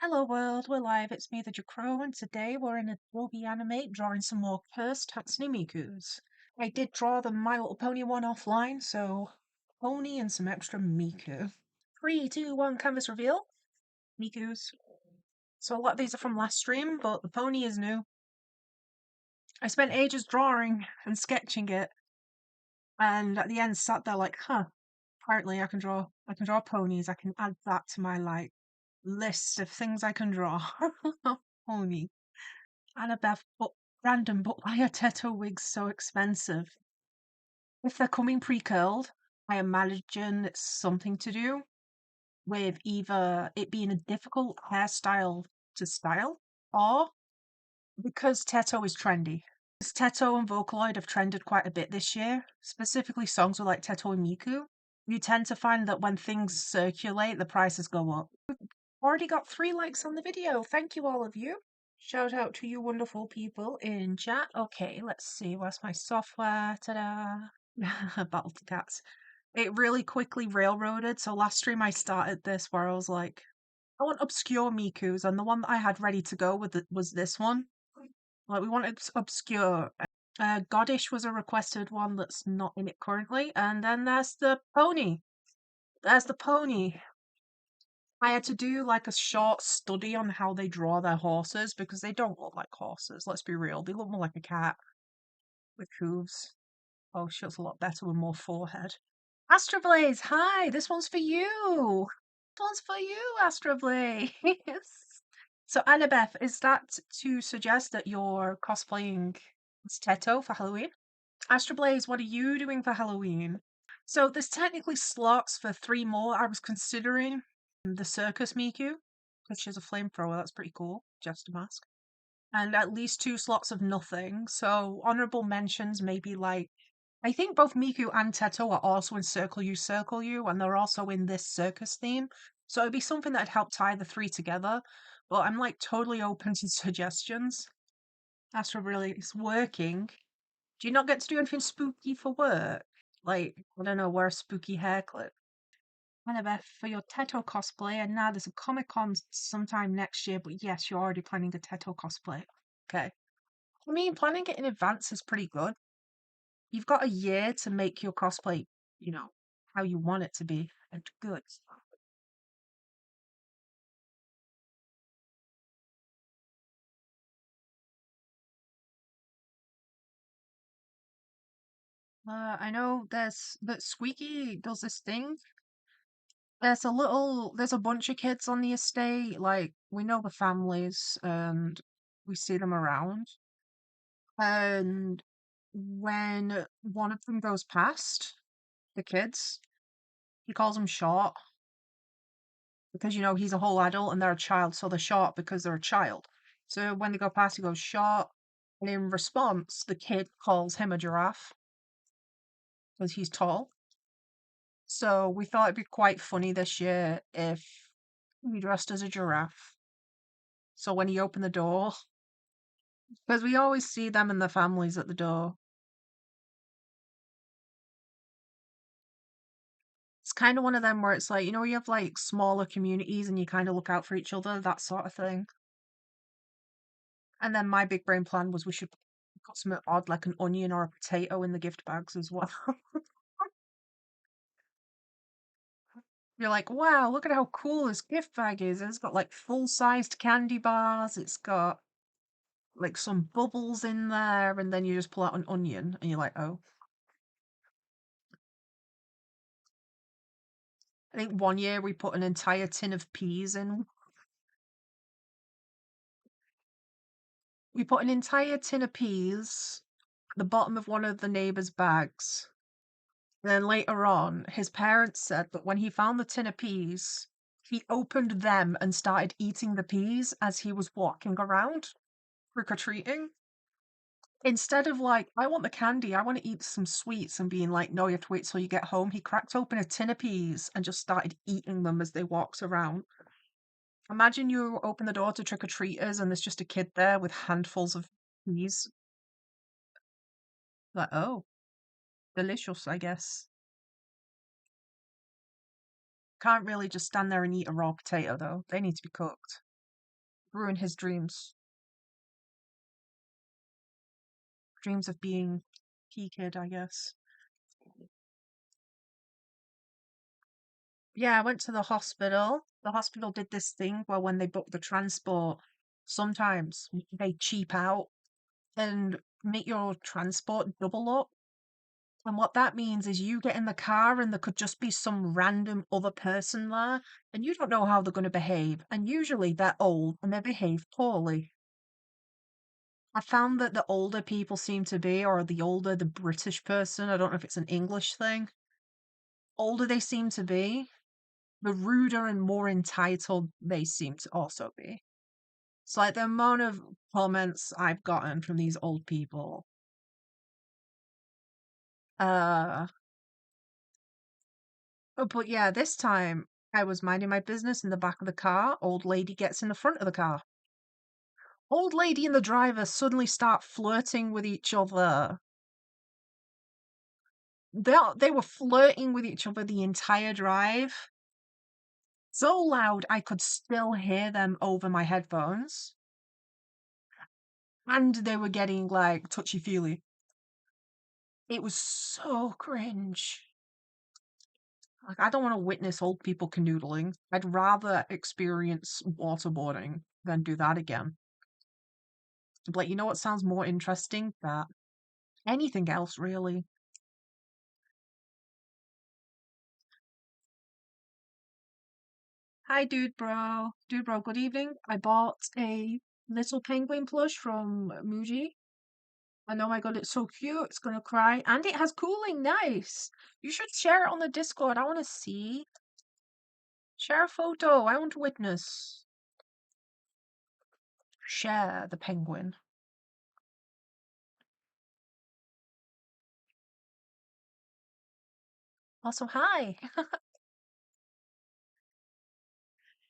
Hello world, we're live, it's me the Jcrow, and today we're in Adobe Animate drawing some more cursed Hatsune Mikus. I did draw the My Little Pony one offline, so pony and some extra Miku. 3, 2, 1, canvas reveal. Mikus. So a lot of these are from last stream, but the pony is new. I spent ages drawing and sketching it, and at the end sat there like, apparently I can draw ponies, I can add that to my list of things I can draw. Pony. Annabeth, but random, but why are Teto wigs so expensive? If they're coming pre-curled, I imagine it's something to do with either it being a difficult hairstyle to style, or because Teto is trendy. Because Teto and Vocaloid have trended quite a bit this year, specifically songs with like Teto and Miku. You tend to find that when things circulate, the prices go up. Already got 3 likes on the video. Thank you, all of you. Shout out to you wonderful people in chat. Okay, let's see. Where's my software? Ta-da! Battle to Cats. It really quickly railroaded. So last stream I started this where I was like, I want Obscure Mikus, and the one that I had ready to go with was this one. Like, we wanted Obscure. Goddish was a requested one that's not in it currently. And then there's the pony. There's the pony. I had to do like a short study on how they draw their horses because they don't look like horses, let's be real. They look more like a cat with hooves. Oh, she looks a lot better with more forehead. Astroblaze, hi, this one's for you. This one's for you, Astroblaze. So, Annabeth, is that to suggest that you're cosplaying as Teto for Halloween? Astroblaze, what are you doing for Halloween? So, there's technically slots for 3 more. I was considering the Circus Miku, which is a flamethrower. That's pretty cool. Jester mask. And at least 2 slots of nothing. So, honorable mentions maybe like, I think both Miku and Teto are also in Circle You, and they're also in this circus theme. So it'd be something that'd help tie the 3 together. But I'm like totally open to suggestions. Astro really is working. Do you not get to do anything spooky for work? Like, I don't know, wear a spooky hair clip. Annabeth, for your Teto cosplay, and now there's a Comic Con sometime next year, but yes, you're already planning a Teto cosplay. Okay. I mean, planning it in advance is pretty good. You've got a year to make your cosplay, how you want it to be, and good. I know that Squeaky does this thing. There's a bunch of kids on the estate, like, we know the families, and we see them around. And when one of them goes past the kids, he calls them short because he's a whole adult and they're a child, so they're short because they're a child. So when they go past, he goes short, and in response, the kid calls him a giraffe because he's tall. So we thought it'd be quite funny this year if he dressed as a giraffe. So when he opened the door, because we always see them and their families at the door. It's kind of one of them where it's like, you have like smaller communities and you kind of look out for each other, that sort of thing. And then my big brain plan was we should put something odd like an onion or a potato in the gift bags as well. You're like, wow, look at how cool this gift bag is. It's got like full-sized candy bars. It's got like some bubbles in there, and then you just pull out an onion and you're like, oh. I think one year we put an entire tin of peas in. We put an entire tin of peas at the bottom of one of the neighbours' bags. And then later on, his parents said that when he found the tin of peas, he opened them and started eating the peas as he was walking around trick-or-treating. Instead of like, I want the candy, I want to eat some sweets, and being like, no, you have to wait till you get home, he cracked open a tin of peas and just started eating them as they walked around. Imagine you open the door to trick-or-treaters and there's just a kid there with handfuls of peas. Like, oh, delicious, I guess. Can't really just stand there and eat a raw potato, though. They need to be cooked. ruin his dreams. Dreams of being Key Kid, I guess. Yeah, I went to the hospital. The hospital did this thing where when they book the transport, sometimes they cheap out and make your transport double up. And what that means is you get in the car and there could just be some random other person there, and you don't know how they're going to behave. And usually they're old and they behave poorly. I found that the older people seem to be, or the older the British person, I don't know if it's an English thing, older they seem to be, the ruder and more entitled they seem to also be. It's like the amount of comments I've gotten from these old people. Uh, but yeah, this time I was minding my business in the back of the car. Old lady gets in the front of the car. Old lady and the driver suddenly start flirting with each other. They were flirting with each other the entire drive. So loud I could still hear them over my headphones. And they were getting like touchy-feely. It was so cringe. Like, I don't want to witness old people canoodling. I'd rather experience waterboarding than do that again. But you know what sounds more interesting? That anything else, really. Hi, dude, bro. Dude, bro, good evening. I bought a little penguin plush from Muji. And oh my god, it's so cute. It's gonna cry. And it has cooling. Nice. You should share it on the Discord. I want to see. Share a photo. I want to witness. Share the penguin. Also, hi.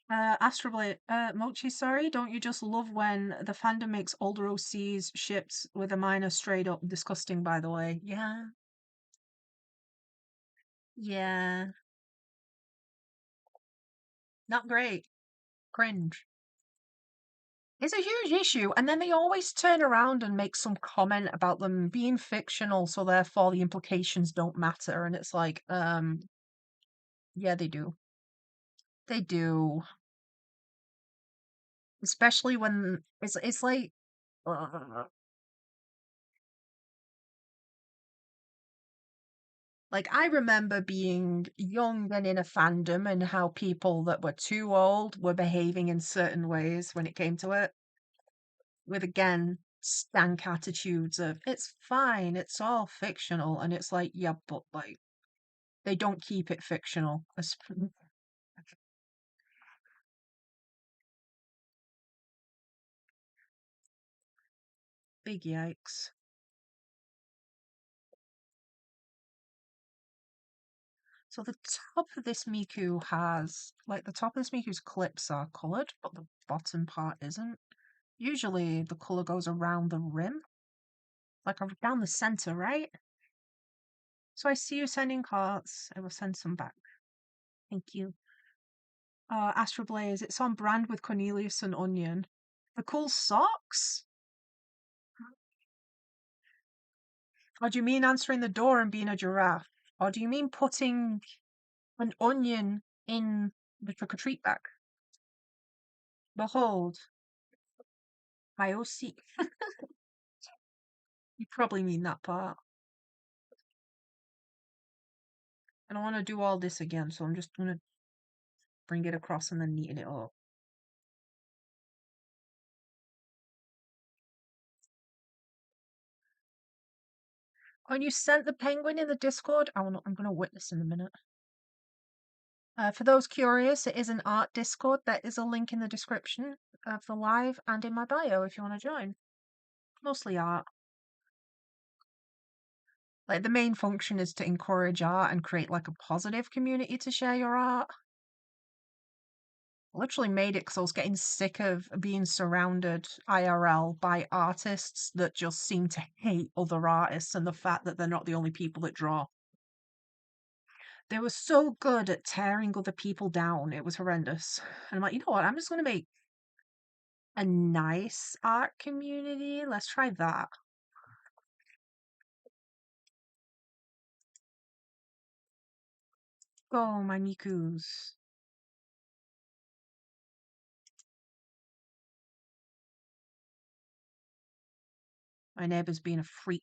Astroblade, Mochi, sorry, don't you just love when the fandom makes older OCs ships with a minor straight up disgusting, by the way? Yeah. Yeah. Not great. Cringe. It's a huge issue, and then they always turn around and make some comment about them being fictional, so therefore the implications don't matter, and it's like, yeah, they do. They do. Especially when it's like, like, I remember being young and in a fandom and how people that were too old were behaving in certain ways when it came to it, with again, stank attitudes of, it's fine, it's all fictional. And it's like, yeah, but like, they don't keep it fictional. Big yikes. So the top of this Miku has, like, the top of this Miku's clips are coloured, but the bottom part isn't. Usually the colour goes around the rim, like down the centre, right? So I see you sending cards. I will send some back. Thank you. Astro Blaze, it's on brand with Cornelius and Onion. The cool socks? Or do you mean answering the door and being a giraffe? Or do you mean putting an onion in the trick-or-treat bag? Behold, I OC. You probably mean that part. I don't want to do all this again, so I'm just going to bring it across and then neaten it up. And you sent the penguin in the Discord? I'm going to witness in a minute. For those curious, it is an art Discord. There is a link in the description of the live and in my bio if you want to join. Mostly art. Like, the main function is to encourage art and create like a positive community to share your art. I literally made it because I was getting sick of being surrounded IRL by artists that just seem to hate other artists and the fact that they're not the only people that draw. They were so good at tearing other people down. It was horrendous. And I'm like, you know what? I'm just going to make A nice art community? Let's try that. Oh, my Mikus. My neighbor's being a freak.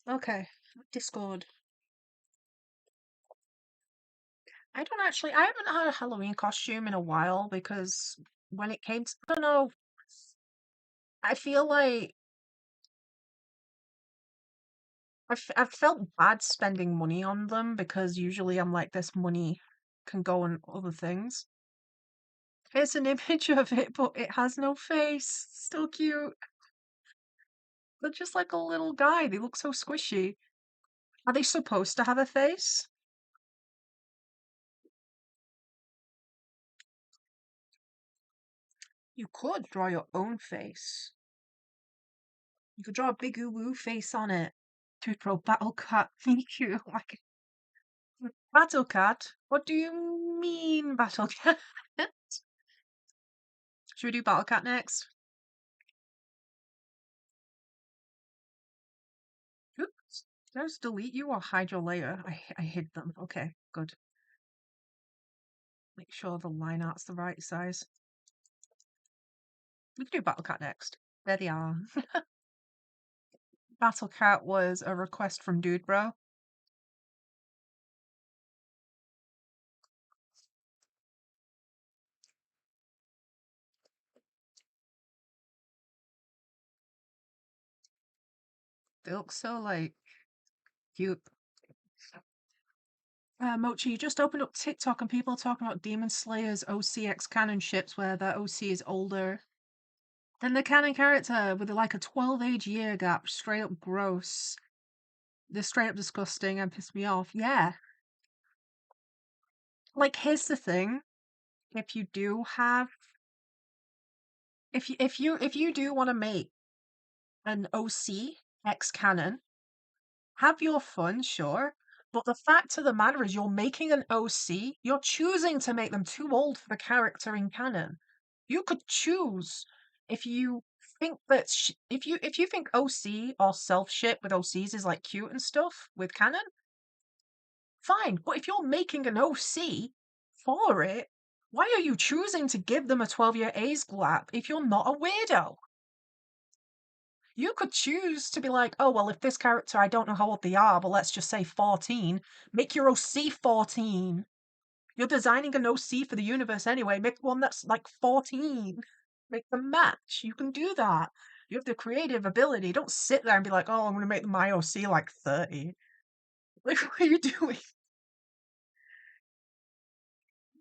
Okay, Discord. I haven't had a Halloween costume in a while because when it came to, I don't know, I feel like I've felt bad spending money on them because usually I'm like, this money can go on other things. Here's an image of it, but it has no face. Still cute. They're just like a little guy. They look so squishy. Are they supposed to have a face? You could draw your own face. You could draw a big uwu face on it. Jcrow Battle Cat Miku. Like Battle Cat? What do you mean, Battle Cat? Should we do Battle Cat next? Oops. Did I just delete you or hide your layer? I hid them. Okay, good. Make sure the line art's the right size. We can do Battle Cat next. There they are. Battle Cat was a request from Dude Bro. They look so like cute. Mochi, you just opened up TikTok and people are talking about Demon Slayer's OCX canon ships where their OC is older than the canon character with like a 12 age year gap. Straight up gross. They're straight up disgusting and pissed me off. Yeah. Like, here's the thing. If you do have if you do want to make an OC X canon, have your fun, sure. But the fact of the matter is you're making an OC, you're choosing to make them too old for the character in canon. You could choose if you think that if you think OC or self ship with OCs is like cute and stuff with canon, fine. But if you're making an OC for it, why are you choosing to give them a 12-year age gap if you're not a weirdo? You could choose to be like, oh, well, if this character, I don't know how old they are, but let's just say 14, make your OC 14. You're designing an OC for the universe anyway, make one that's like 14. Make them match. You can do that. You have the creative ability. Don't sit there and be like, oh, I'm going to make my OC like 30. Like, what are you doing?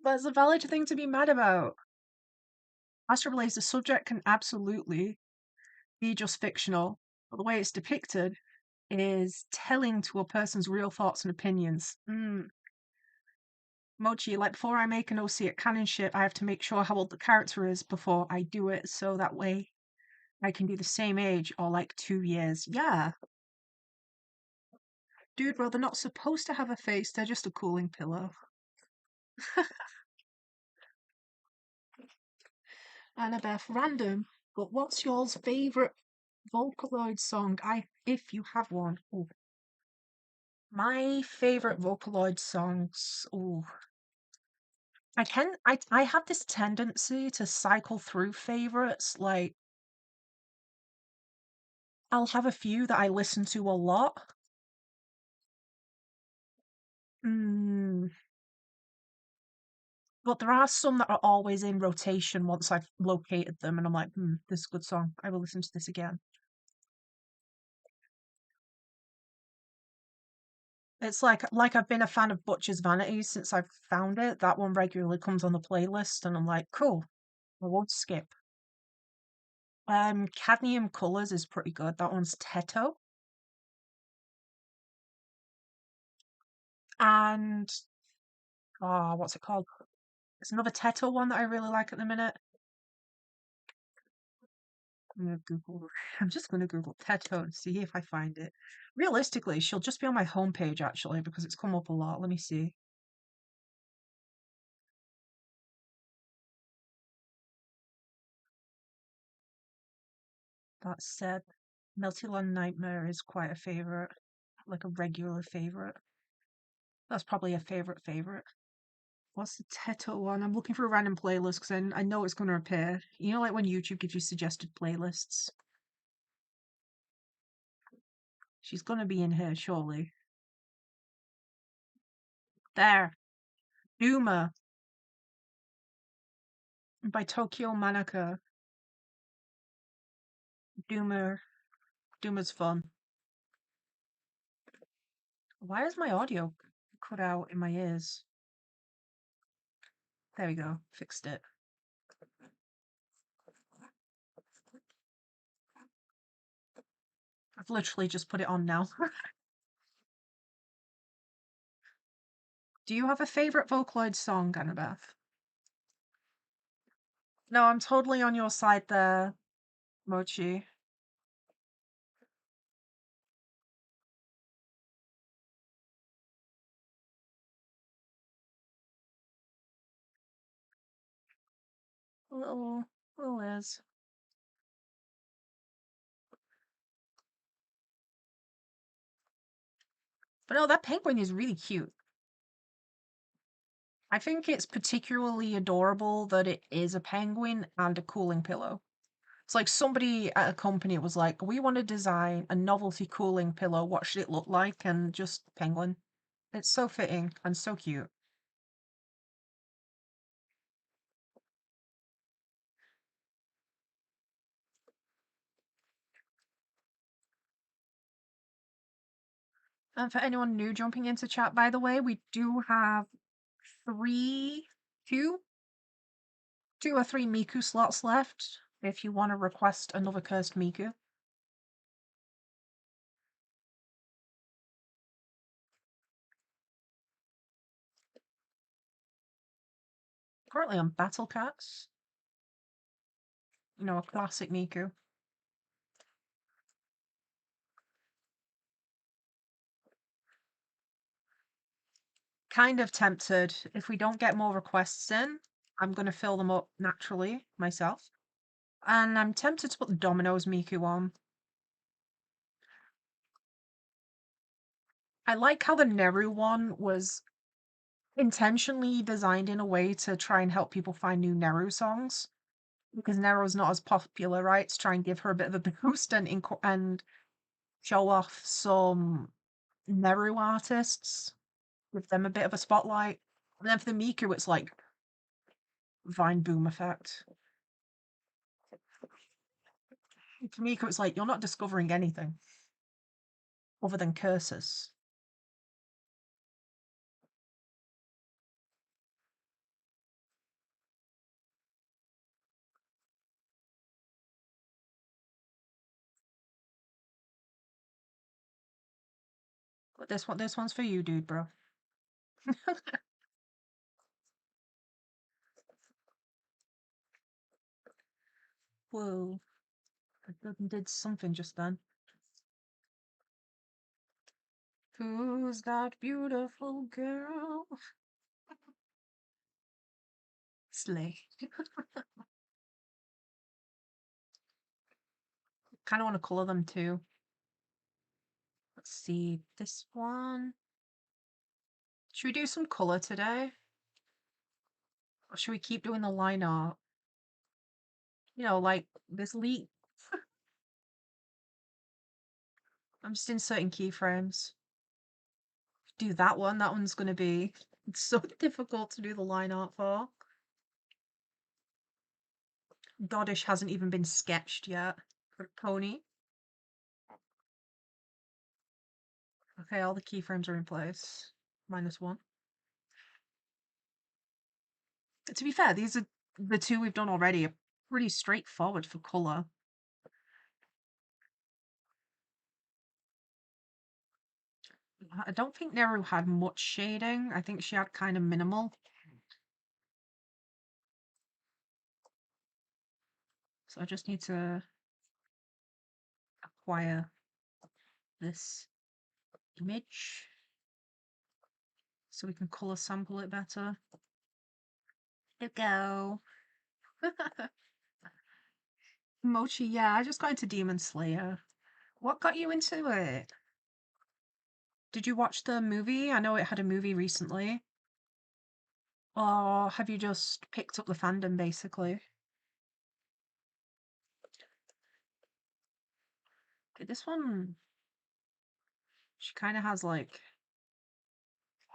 That's a valid thing to be mad about. Astral Blaze, the subject can absolutely be just fictional, but the way it's depicted is telling to a person's real thoughts and opinions. Mochi, like before I make an OC at canon ship, I have to make sure how old the character is before I do it, so that way I can do the same age or like 2 years. Yeah. Dude, well, they're not supposed to have a face, they're just a cooling pillow. Annabeth, random, but what's yours favourite Vocaloid song? If you have one. Ooh. My favourite Vocaloid songs. Ooh. I have this tendency to cycle through favorites. Like, I'll have a few that I listen to a lot. Mm, but there are some that are always in rotation once I've located them, and I'm like, this is a good song. I will listen to this again. It's like I've been a fan of Butcher's Vanities since I've found it. That one regularly comes on the playlist, and I'm like, cool. I won't skip. Cadmium Colors is pretty good. That one's Teto. And what's it called? It's another Teto one that I really like at the minute. I'm gonna Google. I'm just gonna Google Teto and see if I find it. Realistically, she'll just be on my homepage actually because it's come up a lot. Let me see. That said, Melty Nightmare is quite a favorite, like a regular favorite. That's probably a favorite. What's the Teto one? I'm looking for a random playlist because I know it's going to appear. You know, like when YouTube gives you suggested playlists? She's going to be in here, surely. There. Duma by Tokyo Manaka. Duma. Duma's fun. Why is my audio cut out in my ears? There we go. Fixed it. I've literally just put it on now. Do you have a favorite Vocaloid song, Annabeth? No, I'm totally on your side there, Mochi. Little Liz. But no, that penguin is really cute. I think it's particularly adorable that it is a penguin and a cooling pillow. It's like somebody at a company was like, we want to design a novelty cooling pillow. What should it look like? And just penguin. It's so fitting and so cute. And for anyone new jumping into chat, by the way, we do have three, two, two or three Miku slots left if you want to request another cursed Miku. Currently on Battle Cats. You know, a classic Miku. Kind of tempted. If we don't get more requests in, I'm going to fill them up naturally myself. And I'm tempted to put the Domino's Miku on. I like how the Neru one was intentionally designed in a way to try and help people find new Neru songs. Because Neru's not as popular, right? To try and give her a bit of a boost and show off some Neru artists, give them a bit of a spotlight. And then for the Miku, it's like Vine Boom effect. For Miku, it's like you're not discovering anything other than curses. But this one's for you, dude, bro. Whoa. I did something just then. Who's that beautiful girl? Slay. Kind of want to color them too. Let's see. This one. Should we do some color today? Or should we keep doing the line art? You know, like this leak. I'm just inserting keyframes. Do that one. That one's going to be it's so difficult to do the line art for. Goddish hasn't even been sketched yet. For Pony. Okay, all the keyframes are in place. -1. To be fair, these are the two we've done already. Are pretty straightforward for colour. I don't think Neru had much shading. I think she had kind of minimal. So I just need to acquire this image so we can colour sample it better. There we go. Mochi, yeah, I just got into Demon Slayer. What got you into it? Did you watch the movie? I know it had a movie recently. Or have you just picked up the fandom, basically? Okay, this one, she kind of has like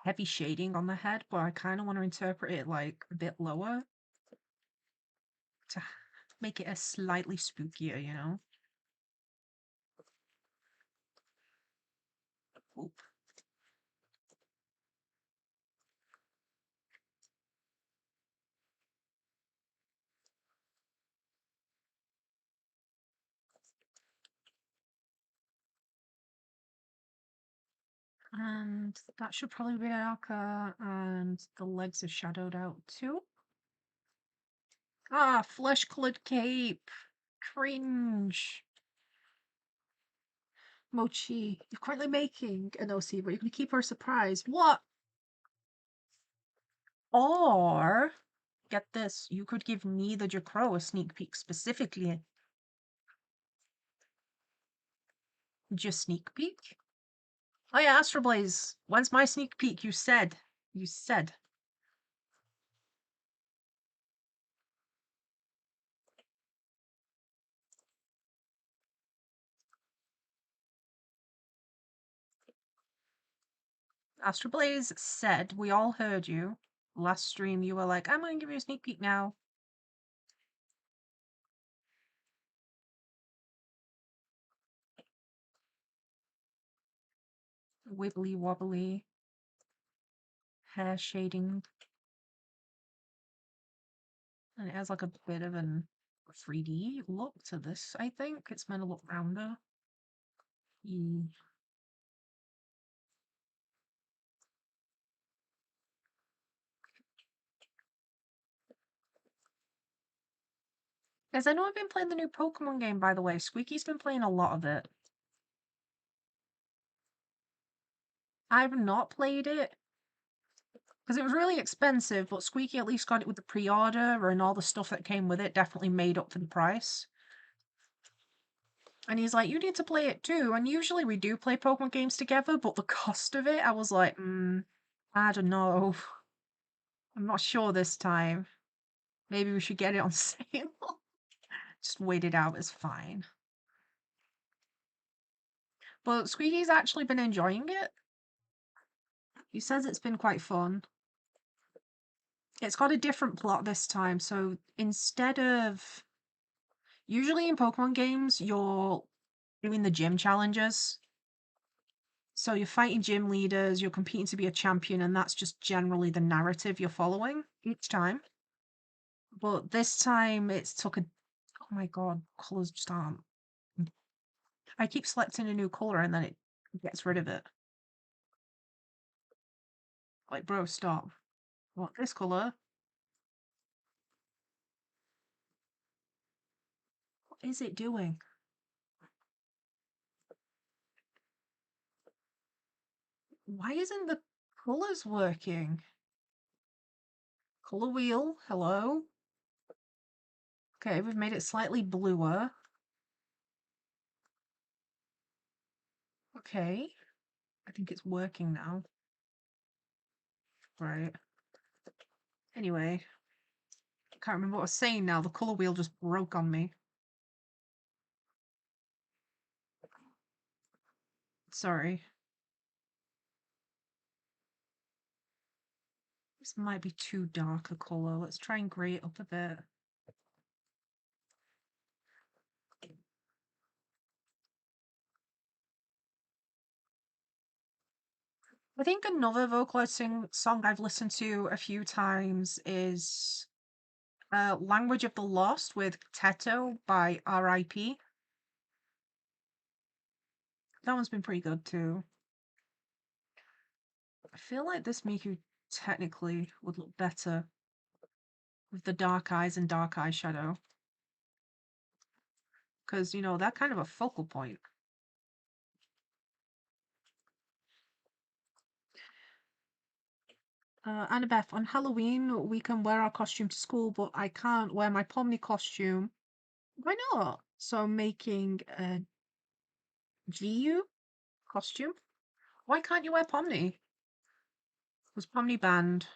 heavy shading on the head, but I kind of want to interpret it like a bit lower to make it a slightly spookier, you know? Oop. And that should probably be darker, and the legs are shadowed out too. Ah, flesh-colored cape. Cringe. Mochi, you're currently making an OC, but you're going to keep her surprised. What? Or, get this, you could give me the Jcrow a sneak peek specifically. Just sneak peek? Oh yeah, Astro Blaze. When's my sneak peek? You said. You said. Astro Blaze said, we all heard you. Last stream, you were like, I'm going to give you a sneak peek now. Wibbly wobbly. Hair shading. And it has like a bit of an 3D look to this, I think. It's meant to look rounder. Guys, I know I've been playing the new Pokemon game, by the way. Squeaky's been playing a lot of it. I've not played it because it was really expensive, but Squeaky at least got it with the pre-order, and all the stuff that came with it definitely made up for the price. And he's like, you need to play it too. And usually we do play Pokemon games together, but the cost of it, I was like, I don't know. I'm not sure this time. Maybe we should get it on sale. Just wait it out, it's fine. But Squeaky's actually been enjoying it. He says it's been quite fun. It's got a different plot this time, so instead of... Usually in Pokemon games, you're doing the gym challenges. So you're fighting gym leaders, you're competing to be a champion, and that's just generally the narrative you're following each time. But this time it's took a... Oh my god, colours just aren't... I keep selecting a new colour and then it gets rid of it. Like, bro, stop. What, this colour? What is it doing? Why isn't the colours working? Colour wheel, hello? Okay, we've made it slightly bluer. Okay. I think it's working now. Right. Anyway. I can't remember what I was saying now. The colour wheel just broke on me. Sorry. This might be too dark a colour. Let's try and grey it up a bit. I think another vocalizing song I've listened to a few times is Language of the Lost with Teto by R.I.P. That one's been pretty good too. I feel like this Miku technically would look better with the dark eyes and dark eyeshadow. Because, you know, that kind of a focal point. Annabeth, on Halloween, we can wear our costume to school, but I can't wear my Pomni costume Why not? So I'm making a GU costume. Why can't you wear Pomni? Was Pomni banned?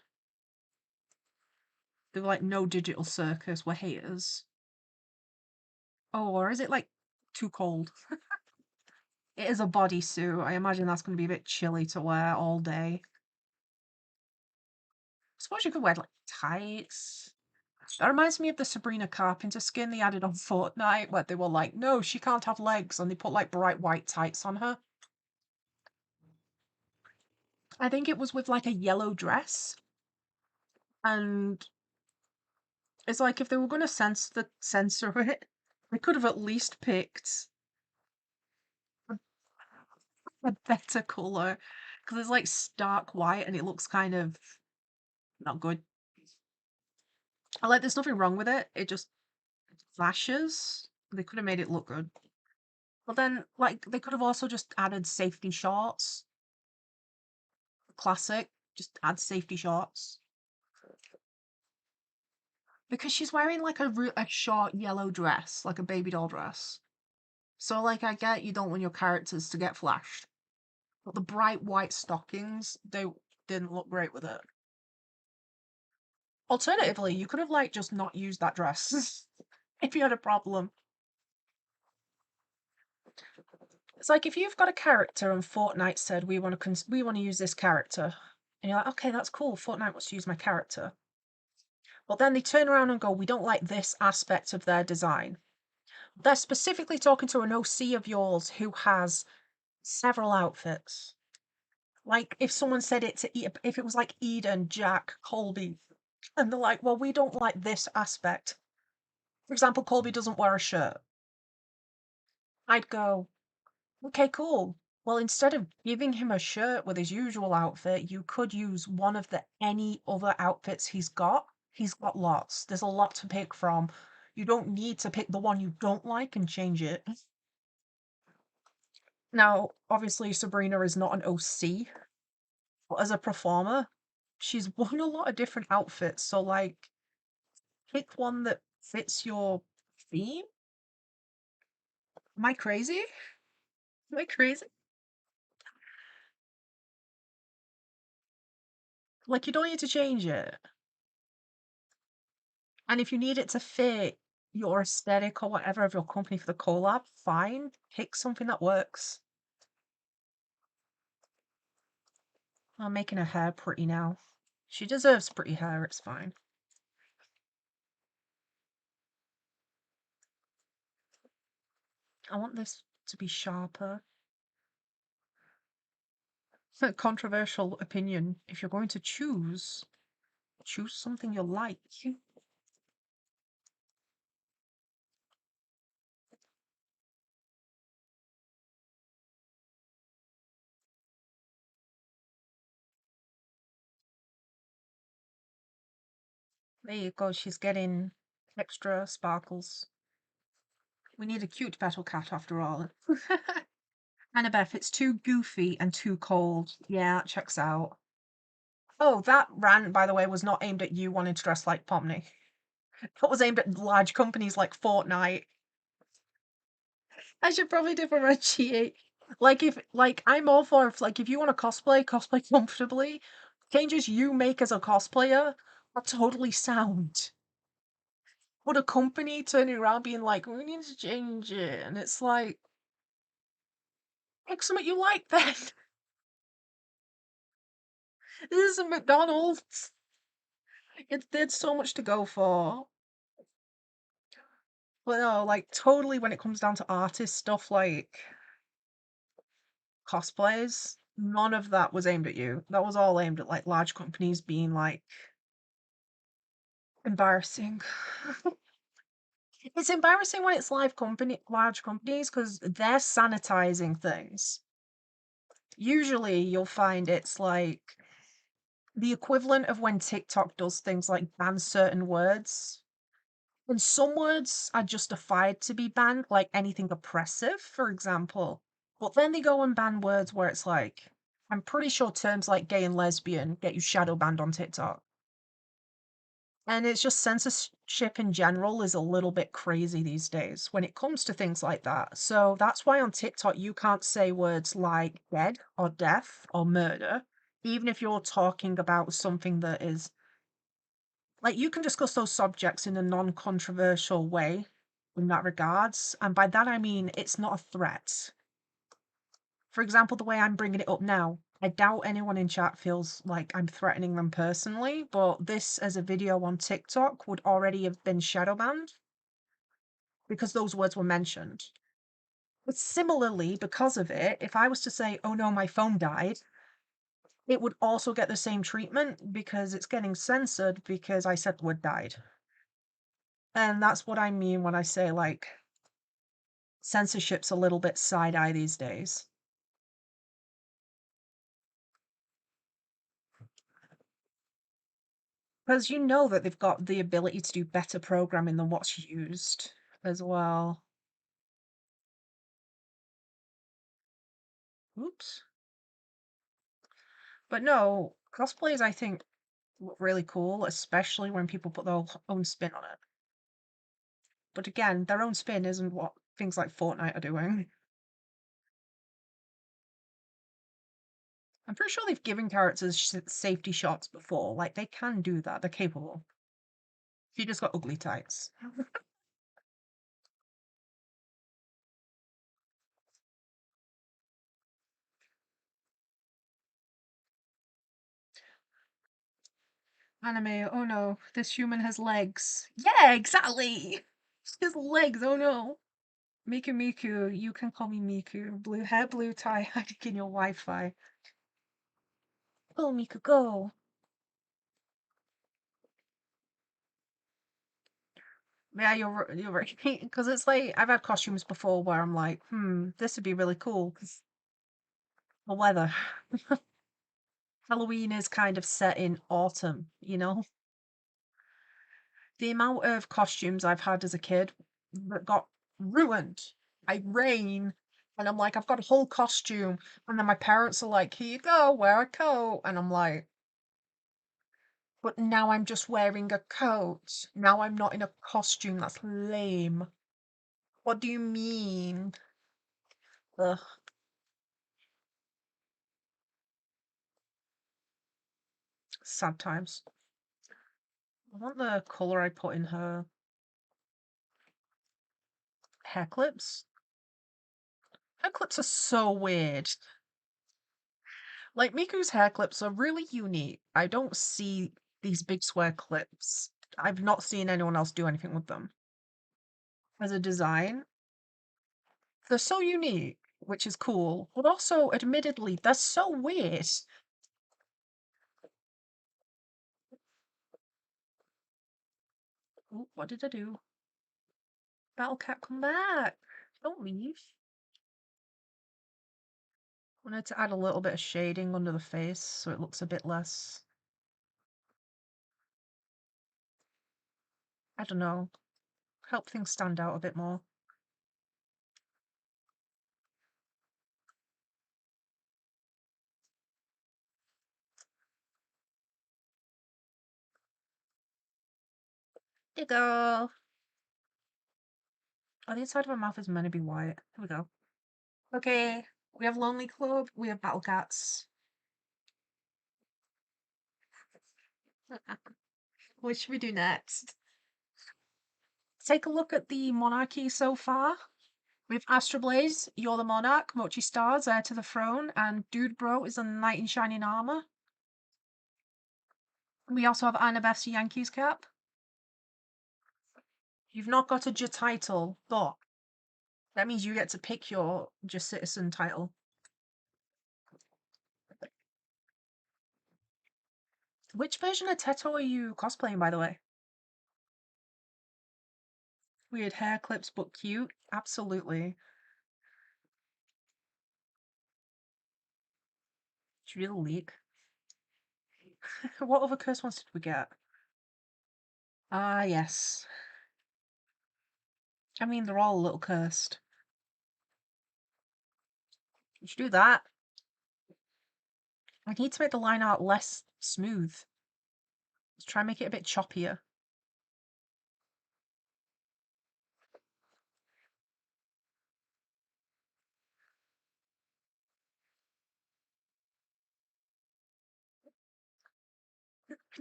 They were like, no digital circus, we're haters. Oh, or is it like too cold? It is a bodysuit. I imagine that's going to be a bit chilly to wear all day. I suppose you could wear like tights. That reminds me of the Sabrina Carpenter skin they added on Fortnite, where they were like, no, she can't have legs, and they put like bright white tights on her. I think it was with like a yellow dress. And it's like if they were going to censor it, they could have at least picked a better colour. Because it's like stark white and it looks kind of not good. I like there's nothing wrong with it. It just flashes. They could have made it look good. But then, like, they could have also just added safety shorts. Classic. Just add safety shorts. Because she's wearing like a short yellow dress, like a baby doll dress. So, like, I get you don't want your characters to get flashed. But the bright white stockings, they didn't look great with it. Alternatively, you could have, like, just not used that dress if you had a problem. It's like if you've got a character and Fortnite said we want to use this character, and you're like, okay, that's cool. Fortnite wants to use my character. But then they turn around and go, we don't like this aspect of their design. They're specifically talking to an OC of yours who has several outfits. Like if someone said it to if it was like Eden, Jack, Colby, and they're like, well, we don't like this aspect. For example, Colby doesn't wear a shirt. I'd go, okay, cool. Well, instead of giving him a shirt with his usual outfit, you could use one of the any other outfits he's got. He's got lots. There's a lot to pick from. You don't need to pick the one you don't like and change it. Now, obviously, Sabrina is not an OC, but as a performer, she's worn a lot of different outfits. So, like, pick one that fits your theme. Am I crazy? Am I crazy? Like, you don't need to change it. And if you need it to fit your aesthetic or whatever of your company for the collab, fine. Pick something that works. I'm making her hair pretty now. She deserves pretty hair, it's fine. I want this to be sharper. Controversial opinion. If you're going to choose something you like. There you go, she's getting extra sparkles. We need a cute battle cat after all. Annabeth, it's too goofy and too cold. Yeah, it checks out. Oh, that rant, by the way, was not aimed at you wanting to dress like Pomni. That was aimed at large companies like Fortnite. I should probably differentiate. I'm all for if you want to cosplay comfortably. Changes you make as a cosplayer are totally sound. But a company turning around being like, we need to change it, and it's like, pick something you like then. This is a McDonald's. There's so much to go for. But no, like totally when it comes down to artist stuff like cosplays, none of that was aimed at you. That was all aimed at like large companies being like embarrassing. It's embarrassing when it's large companies because they're sanitizing things. Usually you'll find it's like the equivalent of when TikTok does things like ban certain words. And some words are justified to be banned, like anything oppressive, for example. But then they go and ban words where it's like, I'm pretty sure terms like gay and lesbian get you shadow banned on TikTok. And it's just censorship in general is a little bit crazy these days when it comes to things like that. So that's why on TikTok you can't say words like dead or death or murder, even if you're talking about something that is like you can discuss those subjects in a non-controversial way in that regards. And by that I mean it's not a threat. For example, the way I'm bringing it up now, I doubt anyone in chat feels like I'm threatening them personally, but this as a video on TikTok would already have been shadow banned because those words were mentioned. But similarly, because of it, if I was to say, oh no, my phone died, it would also get the same treatment because it's getting censored because I said the word died. And that's what I mean when I say, like, censorship's a little bit side-eye these days. Because you know that they've got the ability to do better programming than what's used as well. Oops. But no, cosplays I think look really cool, especially when people put their own spin on it. But again, their own spin isn't what things like Fortnite are doing. I'm pretty sure they've given characters safety shots before. Like, they can do that. They're capable. She just got ugly tights. Anime, oh no, this human has legs. Yeah, exactly! She has legs, oh no. Miku Miku, you can call me Miku. Blue hair, blue tie, hiding in your Wi-Fi. Go, Miku, go. Yeah, you're right. Because it's like, I've had costumes before where I'm like, this would be really cool. 'Cause the weather. Halloween is kind of set in autumn, you know? The amount of costumes I've had as a kid that got ruined by rain. And I'm like, I've got a whole costume. And then my parents are like, here you go, wear a coat. And I'm like, but now I'm just wearing a coat. Now I'm not in a costume. That's lame. What do you mean? Ugh, sad times. I want the colour I put in her hair clips. Hair clips are so weird. Like, Miku's hair clips are really unique. I don't see these big square clips. I've not seen anyone else do anything with them. As a design, they're so unique, which is cool, but also, admittedly, they're so weird. Ooh, what did I do? Battle Cat, come back! Don't leave. Wanted to add a little bit of shading under the face so it looks a bit less, I don't know, help things stand out a bit more. There you go. Oh, the inside of her mouth is meant to be white. Here we go. Okay, we have Lonely Club, we have Battle Cats. What should we do next? Take a look at the monarchy so far. We have Astra Blaze, You're the Monarch, Mochi Stars, Heir to the Throne, and Dude Bro is a knight in shining armor. We also have Annabeth's Yankees cap. You've not got a J title, but that means you get to pick your J Citizen title. Which version of Teto are you cosplaying, by the way? Weird hair clips, but cute. Absolutely. Should we do the leak? What other curse ones did we get? Ah, yes. I mean, they're all a little cursed. We should do that. I need to make the line art less smooth. Let's try and make it a bit choppier.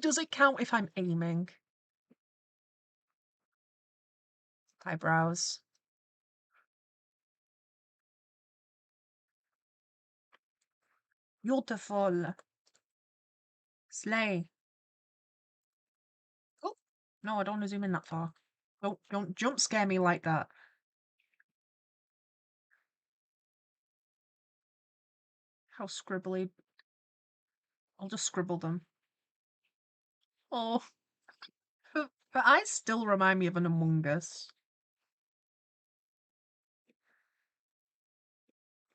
Does it count if I'm aiming? Eyebrows. Beautiful. Slay. Oh, no, I don't want to zoom in that far. Don't jump scare me like that. How scribbly. I'll just scribble them. Oh, her eyes still remind me of an Among Us.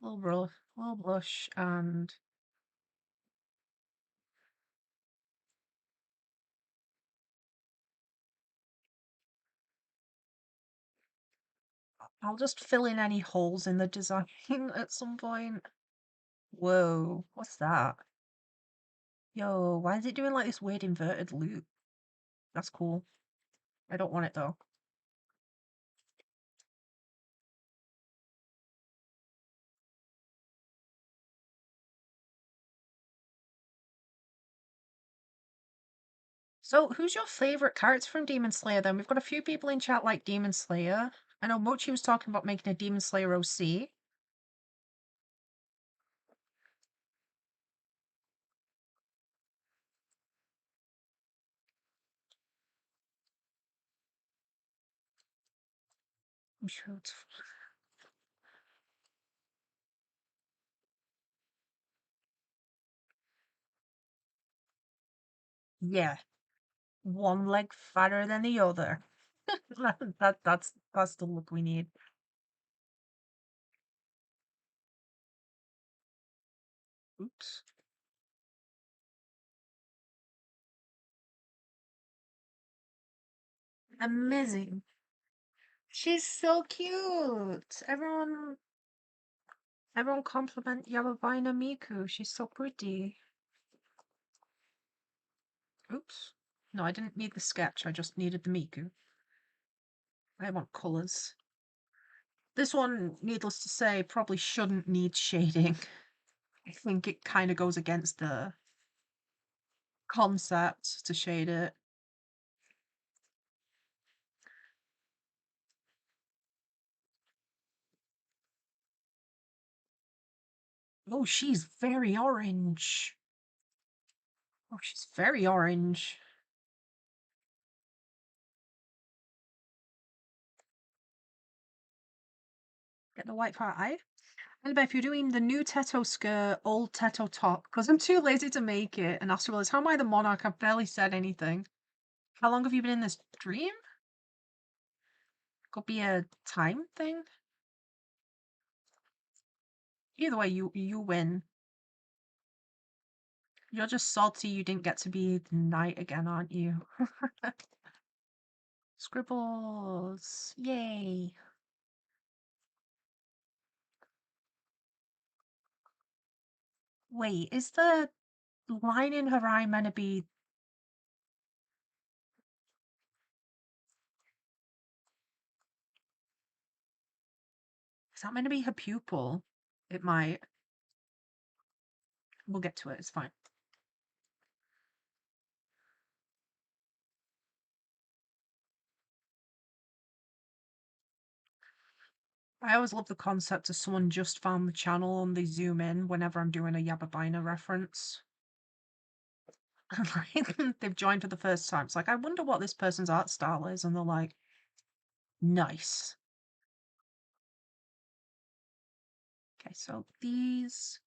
Little blush, and I'll just fill in any holes in the design at some point. Whoa, what's that? Yo, why is it doing like this weird inverted loop? That's cool. I don't want it though. So, who's your favourite character from Demon Slayer then? We've got a few people in chat like Demon Slayer. I know Mochi was talking about making a Demon Slayer OC. I'm sure it's... Yeah, one leg fatter than the other. That's the look we need. Oops. Amazing. She's so cute. Everyone compliment Yamabaina Miku. She's so pretty. Oops. No, I didn't need the sketch. I just needed the Miku. I want colours. This one, needless to say, probably shouldn't need shading. I think it kind of goes against the concept to shade it. Oh, she's very orange. Oh, she's very orange. Get the white part eye. Anyway, if you're doing the new Teto skirt, old Teto top, because I'm too lazy to make it, and after all this, how am I the monarch? I've barely said anything. How long have you been in this dream? Could be a time thing. Either way, you win. You're just salty you didn't get to be the knight again, aren't you? Scribbles! Yay! Wait, is the line in her eye meant to be... Is that meant to be her pupil? It might. We'll get to it, it's fine. I always love the concept of someone just found the channel and they zoom in whenever I'm doing a Yababina reference. They've joined for the first time. It's like, I wonder what this person's art style is, and they're like, nice. Okay, so these...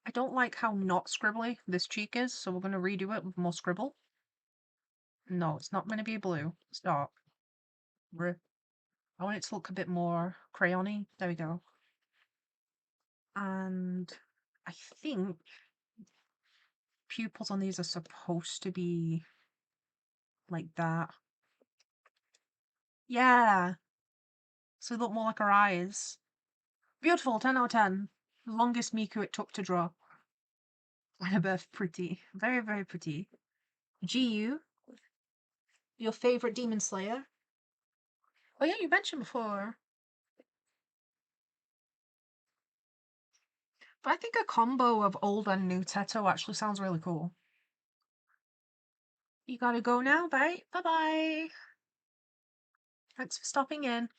I don't like how not scribbly this cheek is, so we're going to redo it with more scribble. No, it's not meant to be blue. Stop. I want it to look a bit more crayony. There we go. And I think pupils on these are supposed to be like that. Yeah. So they look more like her eyes. Beautiful, 10 out of 10. Longest Miku it took to draw. Annabeth, pretty. Very, very pretty. GU, your favourite Demon Slayer? Oh yeah, you mentioned before. But I think a combo of old and new Teto actually sounds really cool. You gotta go now, bye. Bye-bye. Thanks for stopping in.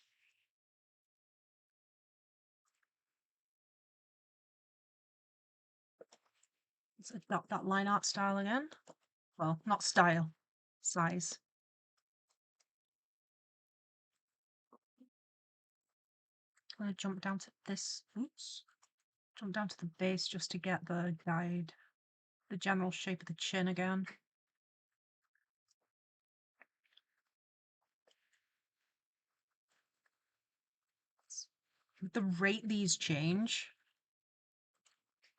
Let's adopt that line art style again. Well, not style, size. I'm gonna jump down to this. Oops. Jump down to the base just to get the guide, the general shape of the chin again. With the rate these change,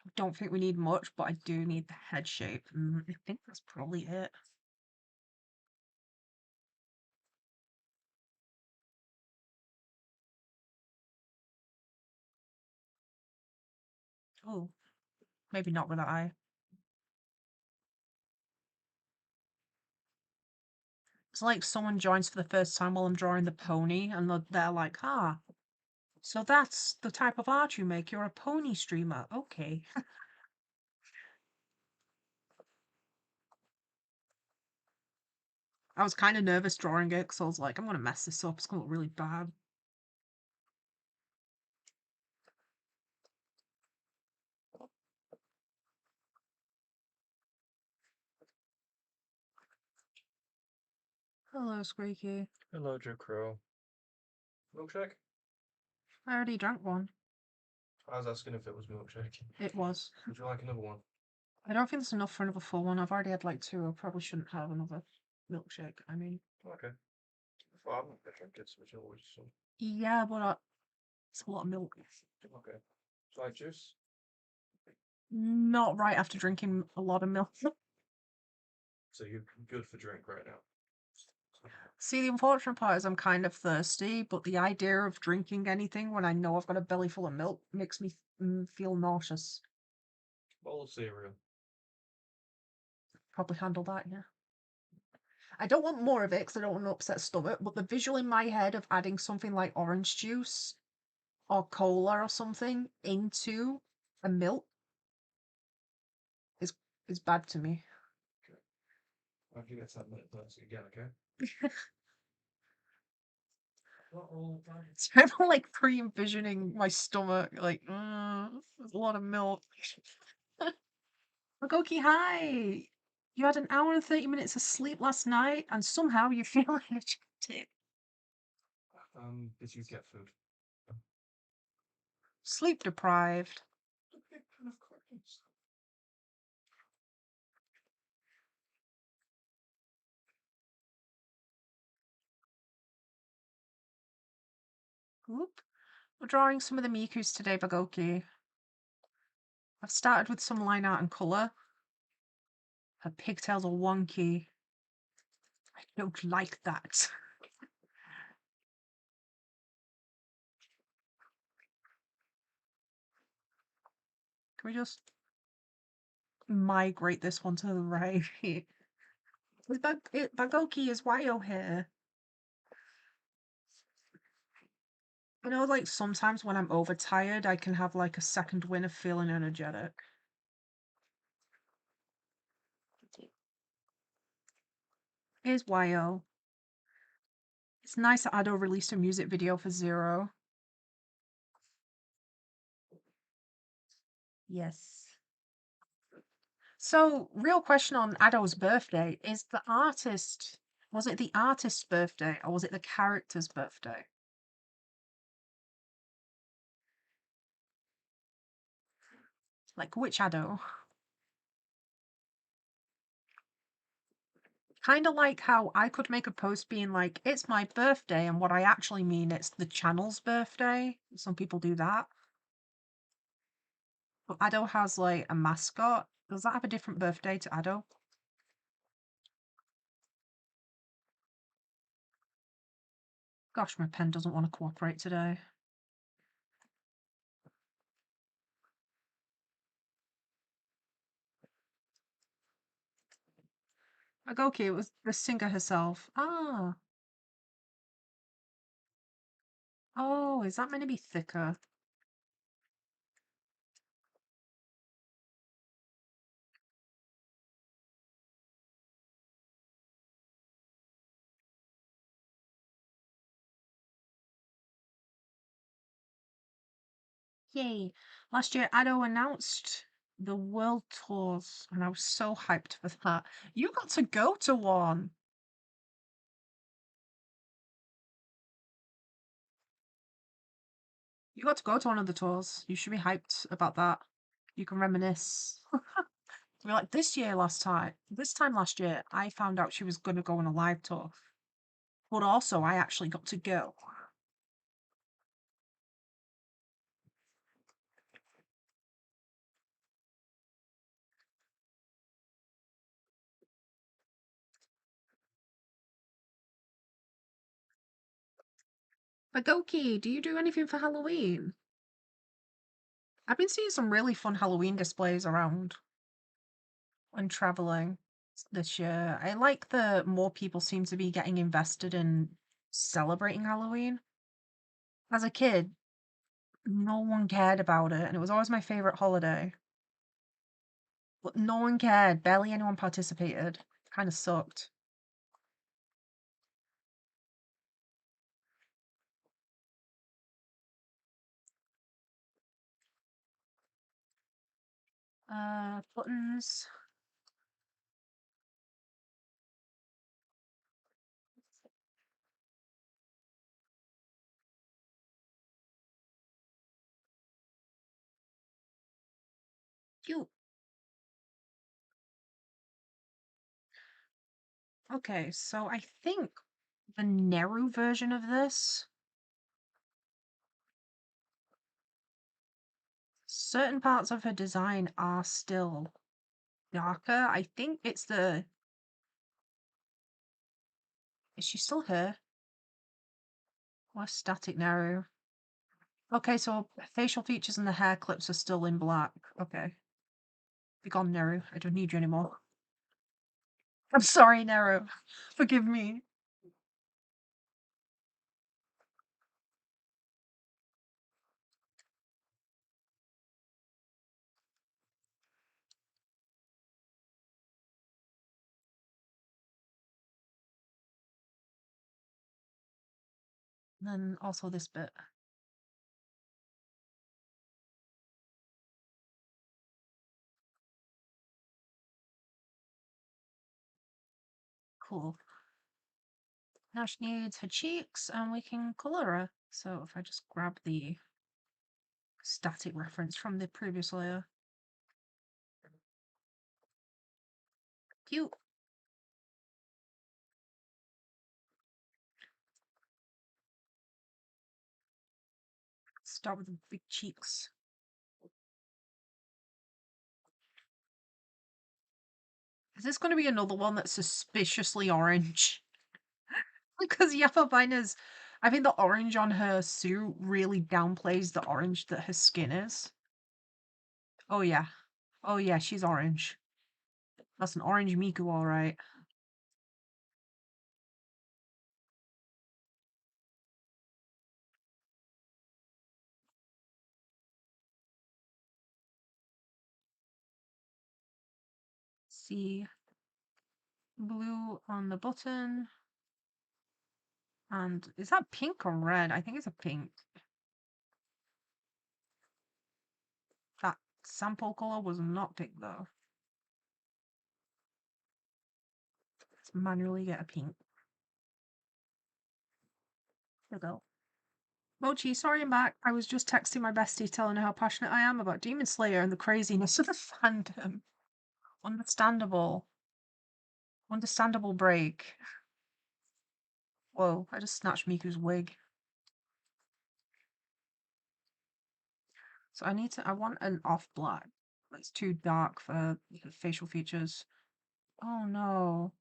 I don't think we need much, but I do need the head shape. I think that's probably it. Oh, maybe not with that eye. It's like someone joins for the first time while I'm drawing the pony, and they're like, ah, so that's the type of art you make. You're a pony streamer. Okay. I was kind of nervous drawing it because I was like, I'm going to mess this up. It's going to look really bad. Hello, Squeaky. Hello, Jcrow. Milkshake? I already drank one. I was asking if it was milkshake. It was. Would you like another one? I don't think there's enough for another full one. I've already had like two. I probably shouldn't have another milkshake. I mean, Okay. Well, I'm not gonna drink it, so we can always some. yeah, but it's a lot of milk. Okay. So I juice? Not right after drinking a lot of milk. So you're good for drink right now. See, the unfortunate part is I'm kind of thirsty, but the idea of drinking anything when I know I've got a belly full of milk makes me feel nauseous. Bowl of cereal. Probably handle that, yeah. I don't want more of it because I don't want an upset stomach, but the visual in my head of adding something like orange juice or cola or something into a milk is bad to me. Okay. I'll give it 10 minutes first again, okay? Not all the time. So I'm like pre-envisioning my stomach, like, there's a lot of milk. Magoki, hi! You had an hour and 30 minutes of sleep last night, and somehow you feel energetic. Did you get food? Sleep deprived. Okay, kind of cartoons. Oop. We're drawing some of the Mikus today, Bagoki. I've started with some line art and colour. Her pigtails are wonky. I don't like that. Can we just migrate this one to the right? Bagoki is Wayo here. You know, like sometimes when I'm overtired, I can have like a second win of feeling energetic. Here's Wayo. It's nice that Ado released a music video for Zero. Yes. So, real question on Ado's birthday. Was it the artist's birthday or was it the character's birthday? Like, which Ado? Kind of like how I could make a post being like, it's my birthday, and what I actually mean, it's the channel's birthday. Some people do that. But Ado has like a mascot. Does that have a different birthday to Ado? Gosh, my pen doesn't want to cooperate today. Like, okay, it was the singer herself. Ah. Oh, is that meant to be thicker? Yay! Last year, Ado announced the world tours, and I was so hyped for that. You got to go to one. You got to go to one of the tours. You should be hyped about that. You can reminisce. We're like this time last year, I found out she was going to go on a live tour, but also I actually got to go. Magoki, do you do anything for Halloween? I've been seeing some really fun Halloween displays around when traveling this year. I like that more people seem to be getting invested in celebrating Halloween. As a kid, no one cared about it, and it was always my favorite holiday. But no one cared, barely anyone participated. Kind of sucked. Buttons. Cute. Okay, so I think the Neru version of this, certain parts of her design are still darker. I think it's the... Is she still here? Or static Neru? Okay, so facial features and the hair clips are still in black. Okay. Be gone, Neru. I don't need you anymore. I'm sorry, Neru. Forgive me. And then also this bit. Cool. Now she needs her cheeks and we can color her. So if I just grab the static reference from the previous layer. Cute. Start with the big cheeks. Is this going to be another one that's suspiciously orange? Because Yafabina's... I think the orange on her suit really downplays the orange that her skin is. Oh yeah. Oh yeah, she's orange. That's an orange Miku, alright. See, blue on the button. And is that pink or red? I think it's a pink. That sample color was not pink though. Let's manually get a pink. Here we go. Mochi, sorry I'm back. I was just texting my bestie telling her how passionate I am about Demon Slayer and the craziness of the fandom. Understandable. Understandable break. Whoa, I just snatched Miku's wig. So I want an off black. It's too dark for the facial features. Oh no.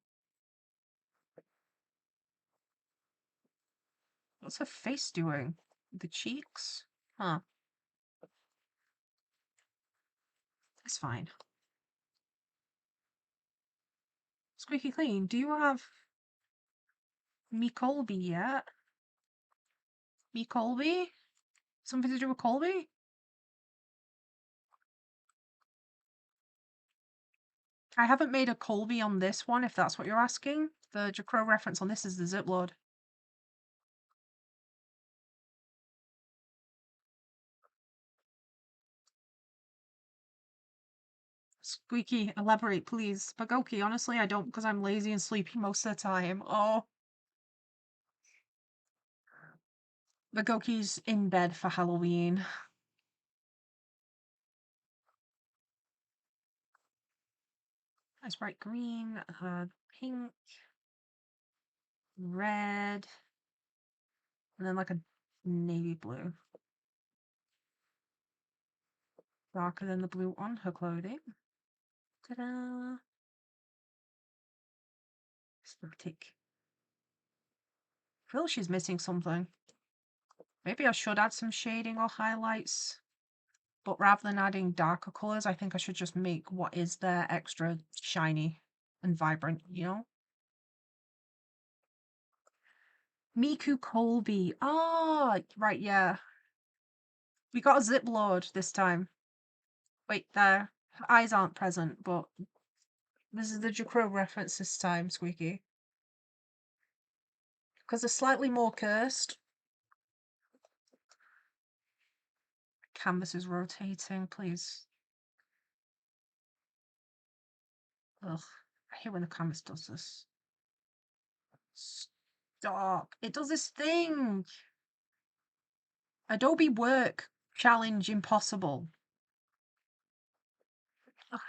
What's her face doing? The cheeks? Huh. It's fine. Squeaky clean, do you have me Colby yet? Me Colby? Something to do with Colby? I haven't made a Colby on this one, if that's what you're asking. The Jcrow reference on this is the zipload. Squeaky, elaborate, please. Bagoki, honestly, I don't because I'm lazy and sleepy most of the time. Oh. Bagoki's in bed for Halloween. Nice bright green, pink, red, and then like a navy blue. Darker than the blue on her clothing. Ta-da! Static. I feel she's missing something. Maybe I should add some shading or highlights. But rather than adding darker colours, I think I should just make what is there extra shiny and vibrant, you know? Miku Colby. Ah, right, yeah. We got a zip load this time. Wait, there. Her eyes aren't present, but this is the Jcrow reference this time, Squeaky. Because they're slightly more cursed. Canvas is rotating, please. Ugh, I hate when the canvas does this. Stop. It does this thing. Adobe Work challenge impossible. Ugh.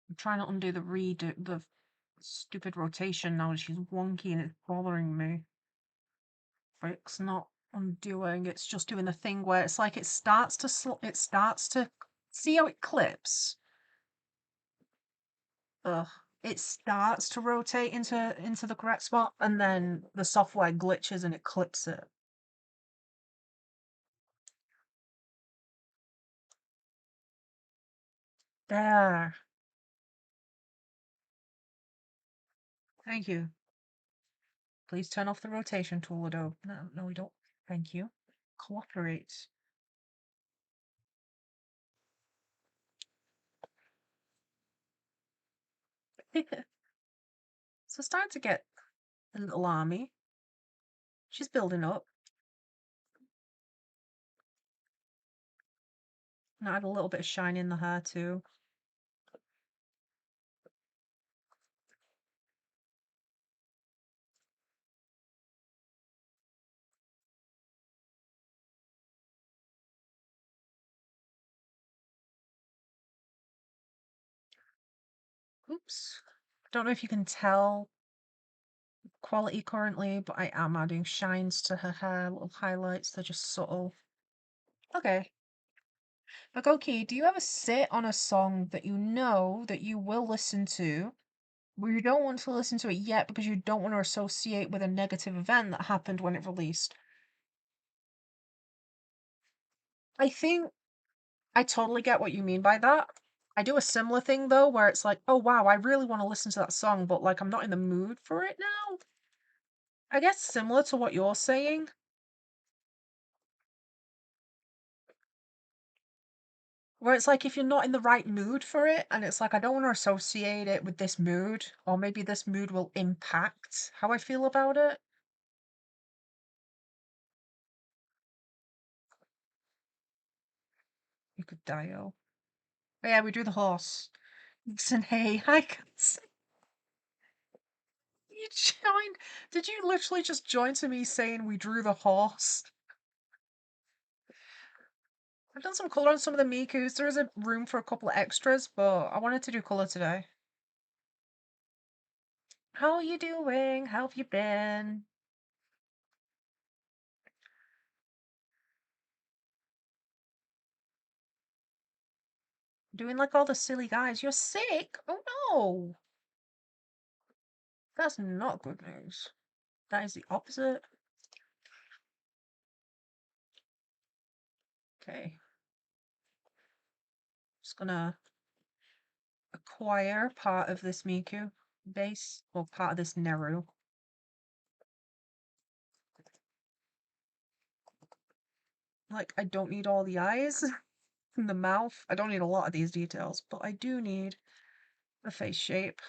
I'm trying to undo the stupid rotation now. She's wonky and it's bothering me. But it's not undoing. It's just doing the thing where it's like it starts to see how it clips. Ugh. It starts to rotate into the correct spot, and then the software glitches and it clips it. There. Thank you. Please turn off the rotation tool, Adobe. No, no, we don't. Thank you. Cooperate. So starting to get a little army. She's building up. And add a little bit of shine in the hair too. Oops. Don't know if you can tell quality currently, but I am adding shines to her hair, little highlights. They're just subtle. Okay. Bagoki, do you ever sit on a song that you know that you will listen to, but you don't want to listen to it yet because you don't want to associate with a negative event that happened when it released? I think I totally get what you mean by that. I do a similar thing though, where it's like, oh wow, I really want to listen to that song, but like I'm not in the mood for it now. I guess similar to what you're saying. Where it's like if you're not in the right mood for it, and it's like I don't want to associate it with this mood, or maybe this mood will impact how I feel about it. You could dial. But yeah, we drew the horse. Listen, hey, I can see you joined. Did you literally just join to me saying we drew the horse? I've done some colour on some of the Mikus. There is a room for a couple of extras, but I wanted to do colour today. How are you doing? How have you been? Doing like all the silly guys. You're sick? Oh no! That's not good news. That is the opposite. Okay. Just gonna acquire part of this Miku base, or part of this Neru. Like, I don't need all the eyes and the mouth. I don't need a lot of these details, but I do need the face shape.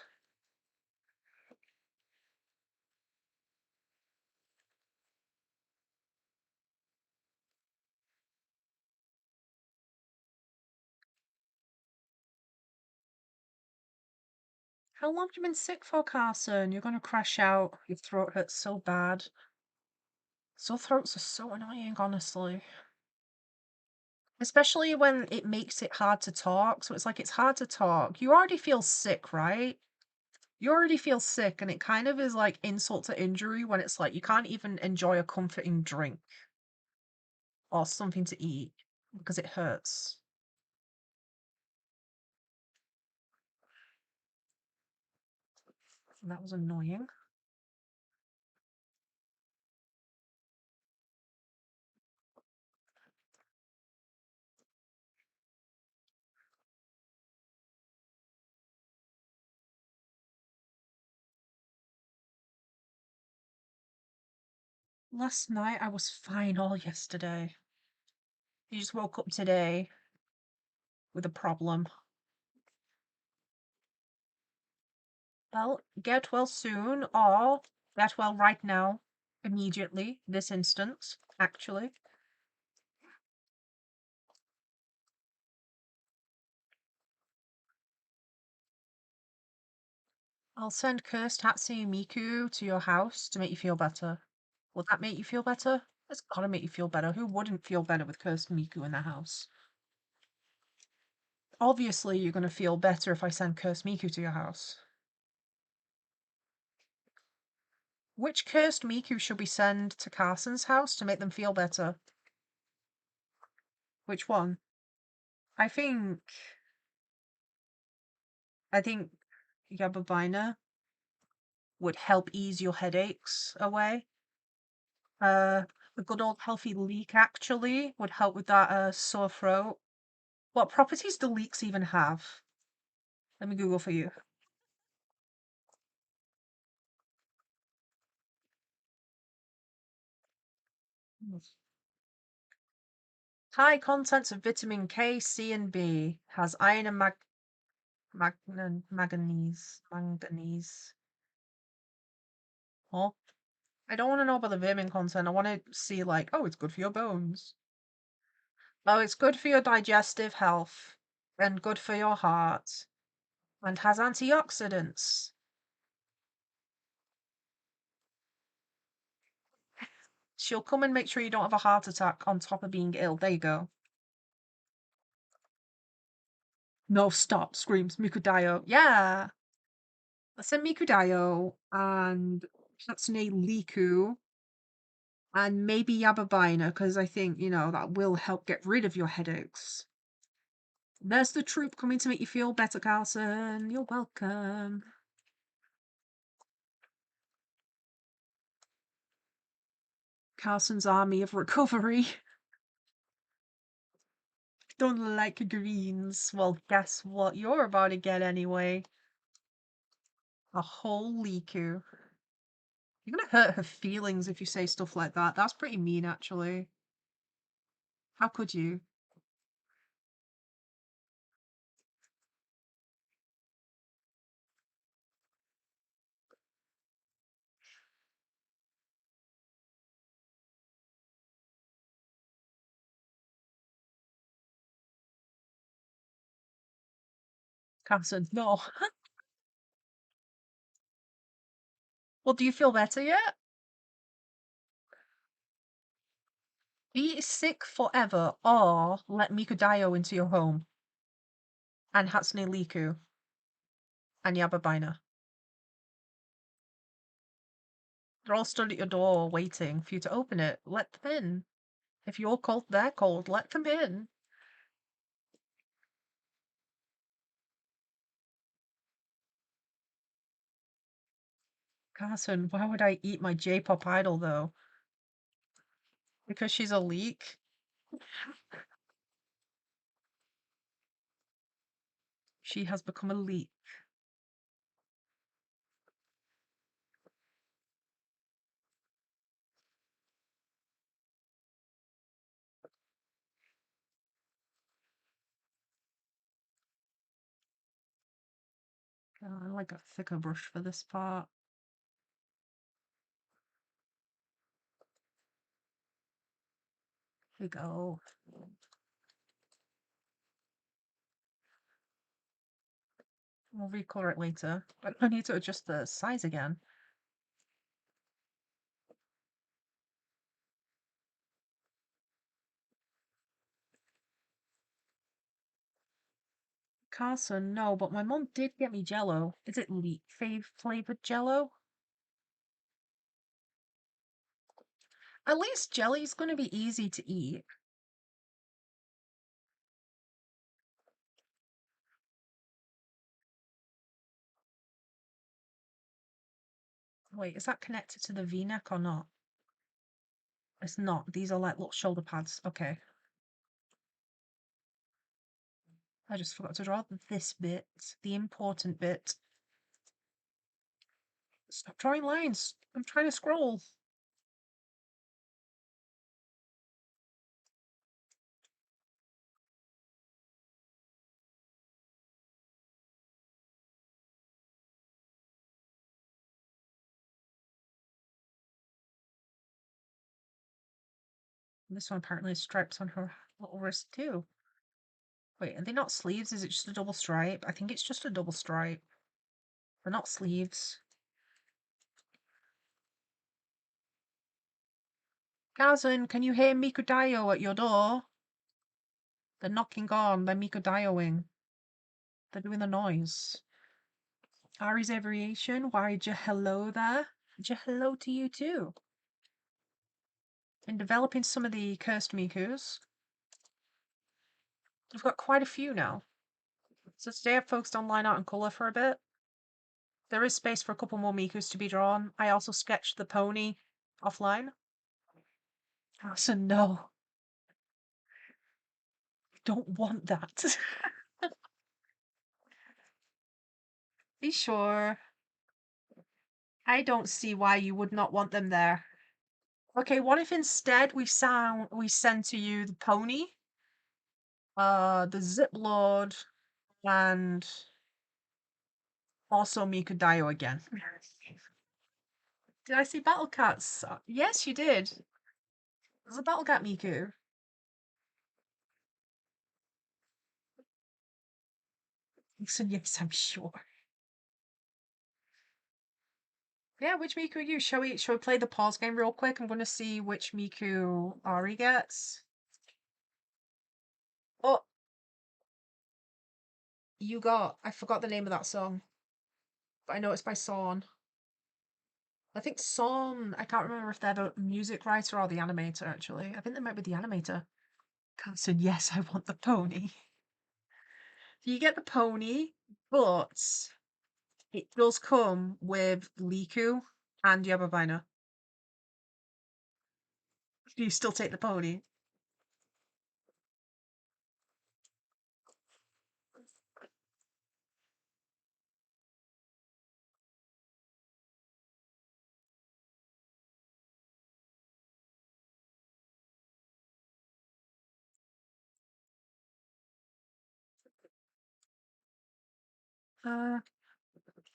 How long have you been sick for, Carson? You're gonna crash out. Your throat hurts so bad. Sore throats are so annoying, honestly. Especially when it makes it hard to talk. So it's like it's hard to talk. You already feel sick, right? You already feel sick, and it kind of is like insult to injury when it's like you can't even enjoy a comforting drink or something to eat because it hurts. And that was annoying. Last night I was fine all yesterday. You just woke up today with a problem. Well, get well soon, or get well right now, immediately, this instant, actually. I'll send cursed Hatsune Miku to your house to make you feel better. Will that make you feel better? It's gotta make you feel better. Who wouldn't feel better with cursed Miku in their house? Obviously, you're gonna feel better if I send cursed Miku to your house. Which cursed Miku should we send to Carson's house to make them feel better? Which one? I think I think Yababina would help ease your headaches away. A good old healthy leek actually would help with that sore throat. What properties do leeks even have? Let me Google for you. High contents of vitamin K, C, and B. Has iron and manganese. Oh, I don't want to know about the vitamin content. I want to see like, oh, it's good for your bones. Oh, it's good for your digestive health and good for your heart and has antioxidants. She'll come and make sure you don't have a heart attack on top of being ill. There you go. No, stop, screams Mikudayo. Yeah. Let's send Mikudayo and Hatsune Liku and maybe Yababina, because I think, that will help get rid of your headaches. There's the troop coming to make you feel better, Carson. You're welcome. Carson's army of recovery. Don't like greens. Well, guess what you're about to get anyway? A whole Liku. You're gonna hurt her feelings if you say stuff like that. That's pretty mean, actually. How could you? Carson, no. Well, do you feel better yet? Be sick forever, or let Mikudayo into your home. And Hatsune Liku. And Yababina. They're all stood at your door waiting for you to open it. Let them in. If you're cold, they're cold. Let them in. Carson, why would I eat my J-pop idol, though? Because she's a leak? She has become a leak. I like a thicker brush for this part. Here we go. We'll recolor it later, but I need to adjust the size again. Carson, no, but my mom did get me Jello. Is it leaf flavored Jello? At least jelly's gonna be easy to eat. Wait, is that connected to the V-neck or not? It's not. These are like little shoulder pads. Okay. I just forgot to draw this bit, the important bit. Stop drawing lines. I'm trying to scroll. This one apparently has stripes on her little wrist too. Wait, are they not sleeves? Is it just a double stripe? I think it's just a double stripe. They're not sleeves. Kazan, can you hear Mikudayo at your door? They're knocking on. They're Mikudayoing. They're doing the noise. Ari's Aviation, why hello there? Hello to you too. In developing some of the cursed Mikus. I've got quite a few now. So today I've focused on line art and colour for a bit. There is space for a couple more Mikus to be drawn. I also sketched the pony offline. So no. Don't want that. Be sure. I don't see why you would not want them there. Okay, what if instead we send to you the pony, the Zip Lord, and also Mikudayo again? Did I see Battle Cats? Yes, you did. There's a Battle Cat Miku. So yes, I'm sure. Yeah, which Miku are you? Shall we play the pause game real quick? I'm gonna see which Miku Ari gets. Oh, I forgot the name of that song, but I know it's by Son. I think Son, I can't remember if they're the music writer or the animator, actually. I think they might be the animator. Carson, yes, I want the pony. You get the pony, but it does come with Liku and Yababina. Do you still take the pony?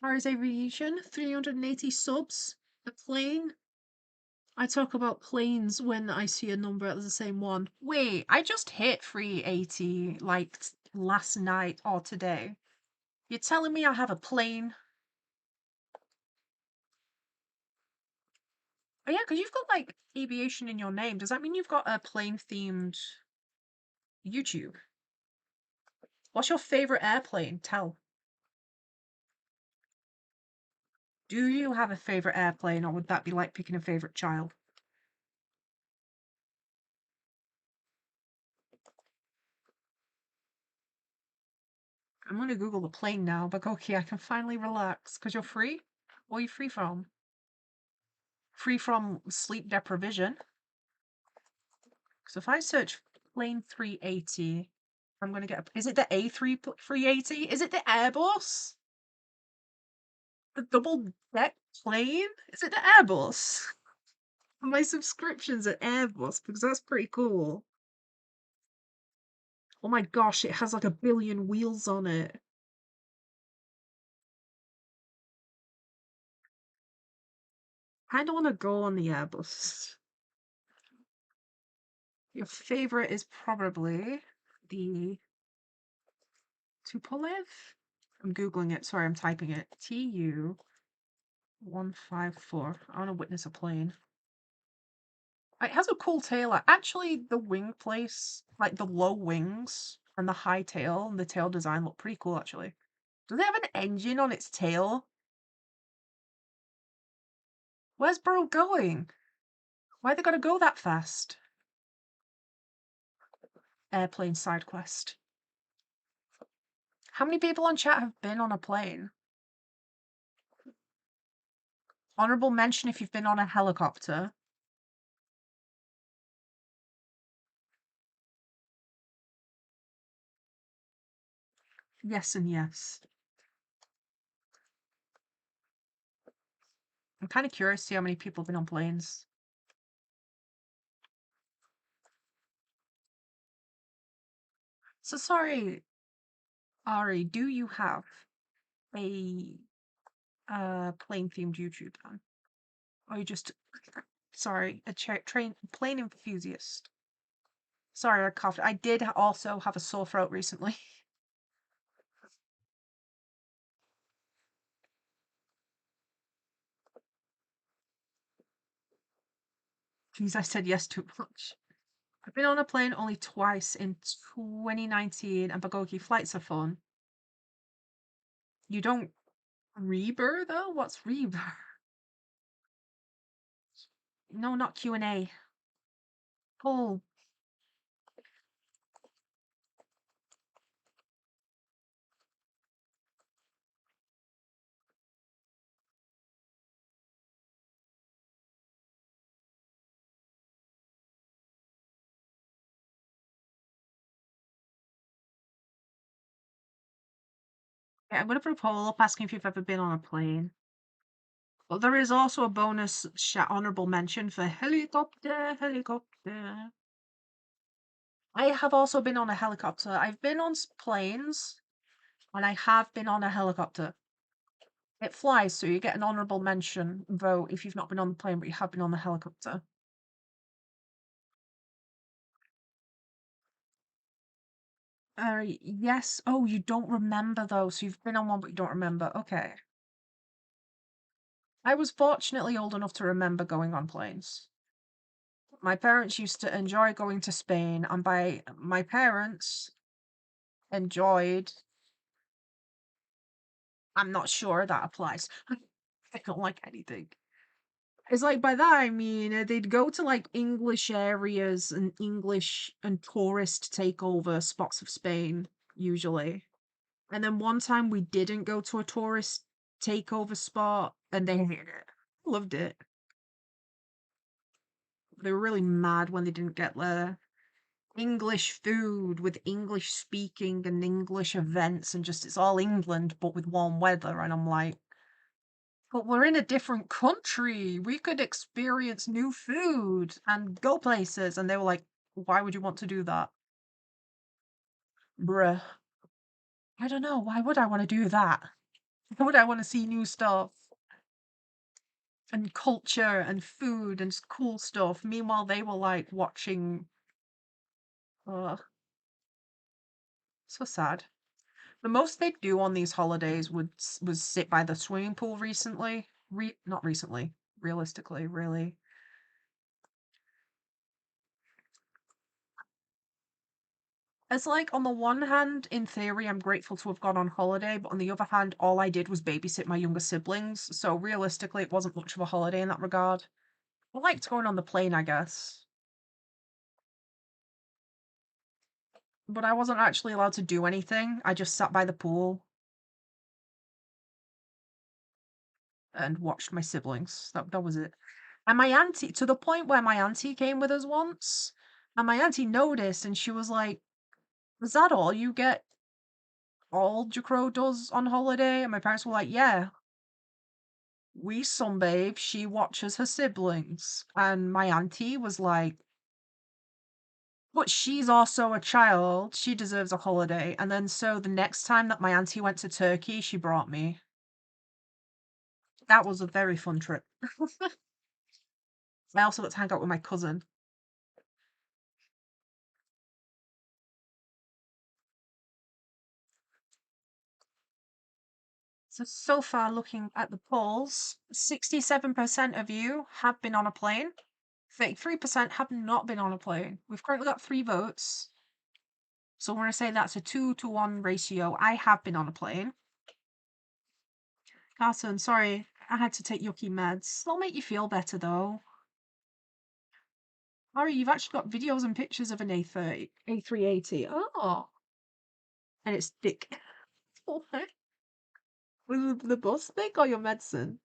Ari's Aviation, 380 subs. A plane. I talk about planes when I see a number as the same one. Wait, I just hit 380 like last night or today. You're telling me I have a plane? Oh yeah, because you've got like aviation in your name. Does that mean you've got a plane themed YouTube? What's your favorite airplane? Tell. Do you have a favorite airplane, or would that be like picking a favorite child? I'm gonna Google the plane now, but okay, I can finally relax because you're free. What are you free from? Free from sleep deprivation. So if I search plane 380, I'm gonna get. Is it the A3 380? Is it the Airbus? The double deck plane? Is it the Airbus? My subscription's at Airbus because that's pretty cool. Oh my gosh, it has like 1 billion wheels on it. I don't want to go on the Airbus. Your favorite is probably the Tupolev? I'm Googling it. Sorry, I'm typing it. TU-154. I want to witness a plane. It has a cool tail. Actually, the wing place, like the low wings and the high tail and the tail design look pretty cool, actually. Does it have an engine on its tail? Where's Burrow going? Why they gotta go that fast? Airplane side quest. How many people on chat have been on a plane? Honorable mention if you've been on a helicopter. Yes and yes. I'm kind of curious to see how many people have been on planes. So sorry, Ari, do you have a plane-themed YouTube then? Or you just, sorry, a plane enthusiast? Sorry, I coughed. I did also have a sore throat recently. Jeez, I said yes too much. I've been on a plane only twice in 2019, and Bagogi flights are fun. You don't Reber though? What's Reber? No, not Q&A. Oh, yeah, I'm gonna put a poll up asking if you've ever been on a plane. Well, there is also a bonus honorable mention for helicopter, helicopter. I have also been on a helicopter. I've been on planes, and I have been on a helicopter. It flies, so you get an honorable mention vote if you've not been on the plane, but you have been on the helicopter. Yes. Oh, you don't remember though, so you've been on one, but you don't remember. Okay. I was fortunately old enough to remember going on planes. My parents used to enjoy going to Spain, and by my parents enjoyed, I'm not sure that applies. I don't like anything. It's like by that I mean they'd go to like English areas and English and tourist takeover spots of Spain, usually. And then one time we didn't go to a tourist takeover spot and they hated it. Loved it. They were really mad when they didn't get there. English food with English speaking and English events and just it's all England but with warm weather and I'm like, but we're in a different country. We could experience new food and go places. And they were like, why would you want to do that? Bruh. I don't know. Why would I want to do that? Why would I want to see new stuff? And culture and food and cool stuff. Meanwhile, they were like watching. So sad. The most they do on these holidays was sit by the swimming pool recently. Not recently. Realistically, really. It's like on the one hand, in theory, I'm grateful to have gone on holiday, but on the other hand, all I did was babysit my younger siblings. So realistically, it wasn't much of a holiday in that regard. I liked going on the plane, I guess. But I wasn't actually allowed to do anything. I just sat by the pool and watched my siblings. That was it. And my auntie, to the point where my auntie came with us once, and my auntie noticed, and she was like, "Is that all you get? All Jcrow does on holiday?" And my parents were like, "Yeah, we sunbathe. She watches her siblings." And my auntie was like, "But she's also a child. She deserves a holiday." And then so the next time that my auntie went to Turkey, she brought me. That was a very fun trip. I also got to hang out with my cousin. So far, looking at the polls, 67% of you have been on a plane. 33% have not been on a plane. We've currently got 3 votes. So we're going to say that's a 2-to-1 ratio. I have been on a plane. Carson, sorry, I had to take yucky meds. They'll make you feel better though. Ari, you've actually got videos and pictures of an A380. Oh, and it's thick. Was the bus thick or your medicine?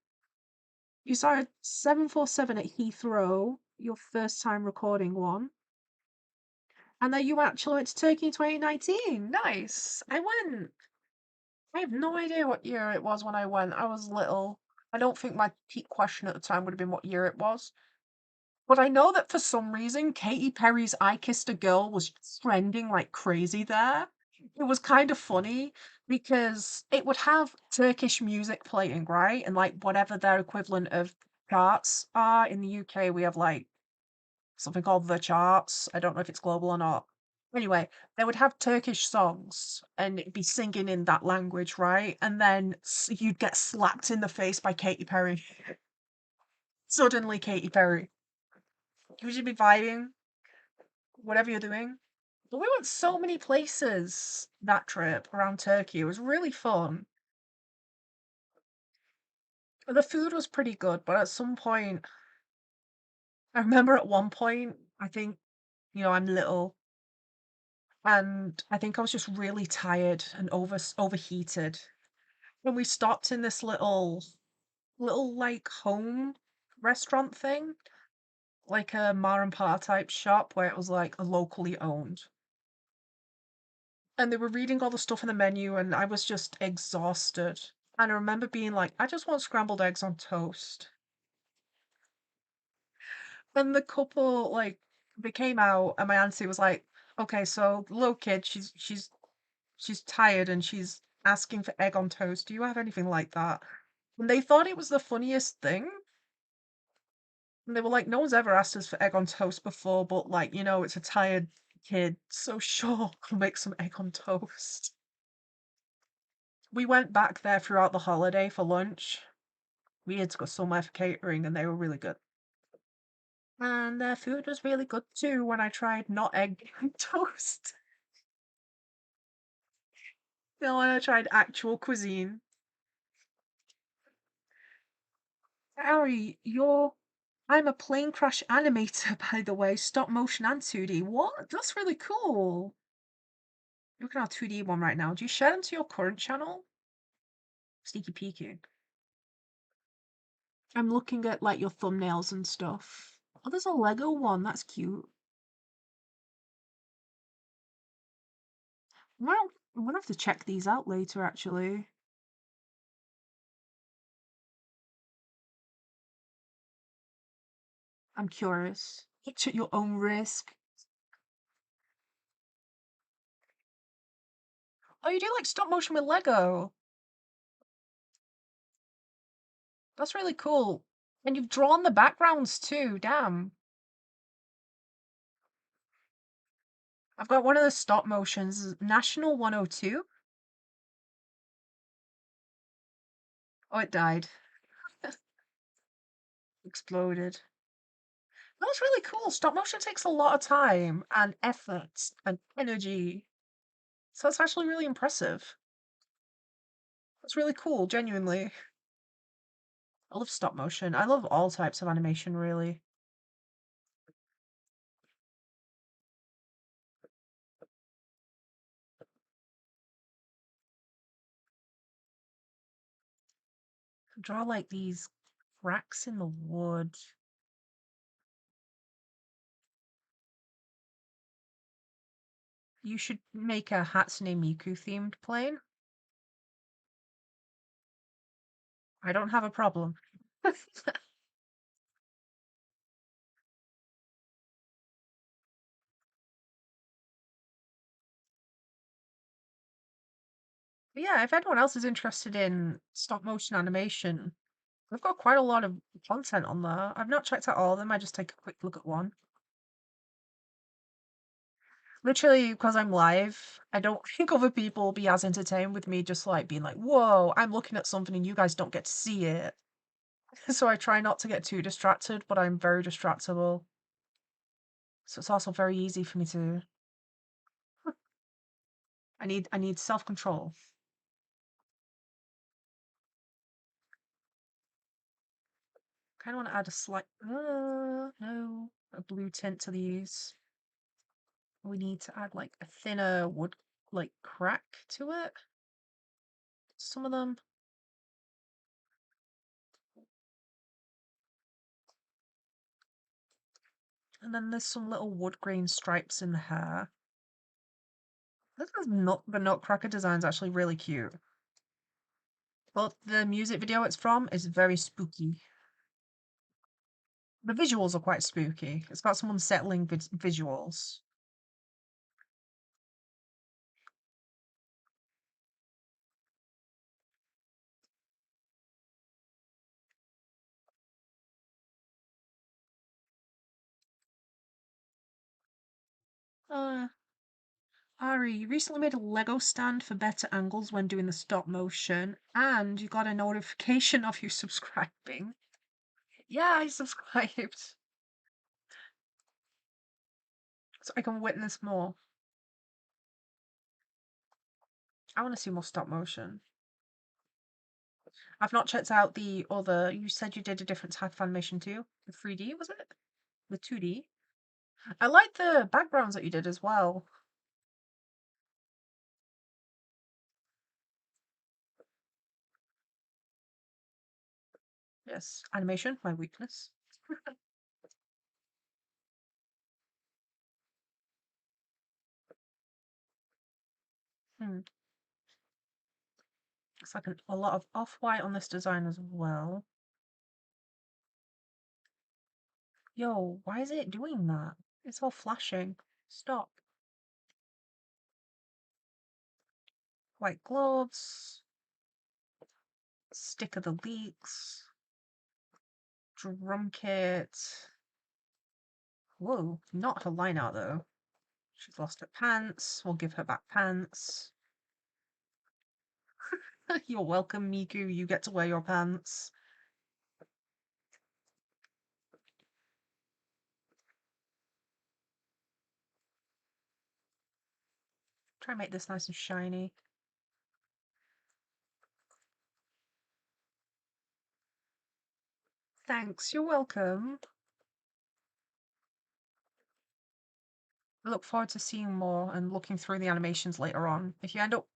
You saw a 747 at Heathrow, your first time recording one. And then you actually went to Turkey in 2019. Nice. I went. I have no idea what year it was when I went. I was little. I don't think my peak question at the time would have been what year it was. But I know that for some reason, Katy Perry's I Kissed a Girl was trending like crazy there. It was kind of funny because it would have Turkish music playing, right? And like whatever their equivalent of charts are in the UK, we have like something called the charts. I don't know if it's global or not. Anyway, they would have Turkish songs and it'd be singing in that language, right? And then you'd get slapped in the face by Katy Perry. Suddenly, Katy Perry. You should be vibing, whatever you're doing. But we went so many places that trip around Turkey. It was really fun. The food was pretty good, but at some point, I remember at one point, I think, I'm little, and I think I was just really tired and overheated. When we stopped in this little like home restaurant thing, like a Ma and Pa type shop where it was like a locally owned. And they were reading all the stuff in the menu and I was just exhausted. And I remember being like, I just want scrambled eggs on toast. And the couple like they came out and my auntie was like, okay, so the little kid, she's tired and she's asking for egg on toast. Do you have anything like that? And they thought it was the funniest thing. And they were like, no one's ever asked us for egg on toast before, but like, it's a tired kid, so sure, I'll make some egg on toast. We went back there throughout the holiday for lunch. We had to go somewhere for catering and they were really good. And their food was really good too when I tried not egg on toast. When I tried actual cuisine. Ari, I'm a plane crash animator, by the way, stop motion and 2D. What? That's really cool. Looking at our 2D one right now. Do you share them to your current channel? Sneaky peeking. I'm looking at like your thumbnails and stuff. Oh, there's a Lego one. That's cute. Well, I'm gonna have to check these out later, actually. I'm curious. Each at your own risk. Oh, you do like stop motion with Lego. That's really cool. And you've drawn the backgrounds too. Damn. I've got one of the stop motions, National 102. Oh, it died. Exploded. That's really cool. Stop motion takes a lot of time and effort and energy. So it's actually really impressive. That's really cool, genuinely. I love stop motion. I love all types of animation, really. Draw like these cracks in the wood. You should make a Hatsune Miku themed plane. I don't have a problem. But yeah, if anyone else is interested in stop motion animation, They've got quite a lot of content on there. I've not checked out all of them. I just take a quick look at one. Literally, because I'm live, I don't think other people will be as entertained with me just like being like, whoa, I'm looking at something and you guys don't get to see it. So I try not to get too distracted, but I'm very distractible. So it's also very easy for me to I need self-control. Kinda wanna add a slight no, a blue tint to these. We need to add like a thinner wood like crack to it. Some of them. And then there's some little wood grain stripes in the hair. This is not the Nutcracker design's actually really cute. But the music video it's from is very spooky. The visuals are quite spooky. It's got some unsettling visuals. Uh, Ari, you recently made a Lego stand for better angles when doing the stop motion, and you got a notification of you subscribing. Yeah, I subscribed. So I can witness more. I want to see more stop motion. I've not checked out the other. You said you did a different type of animation too. The 3D, was it? The 2D? I like the backgrounds that you did as well. Yes, animation, my weakness. Hmm. It's like a lot of off-white on this design as well. Yo, why is it doing that? It's all flashing. Stop. White gloves. Stick of the leaks. Drum kit. Whoa, not her line out though. She's lost her pants. We'll give her back pants. You're welcome, Miku. You get to wear your pants. Try and make this nice and shiny. Thanks, you're welcome. I look forward to seeing more and looking through the animations later on. If you end up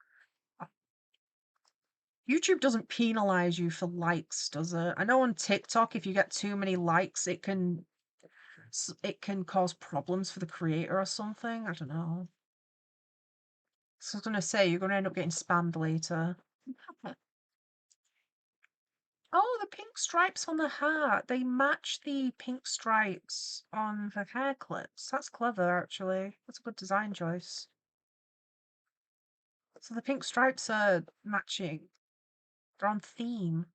YouTube doesn't penalize you for likes, does it? I know on TikTok, if you get too many likes, it can cause problems for the creator or something. I don't know. So I was gonna say you're gonna end up getting spammed later. Oh, the pink stripes on the hat. They match the pink stripes on the hair clips. That's clever, actually. That's a good design choice. So the pink stripes are matching. They're on theme.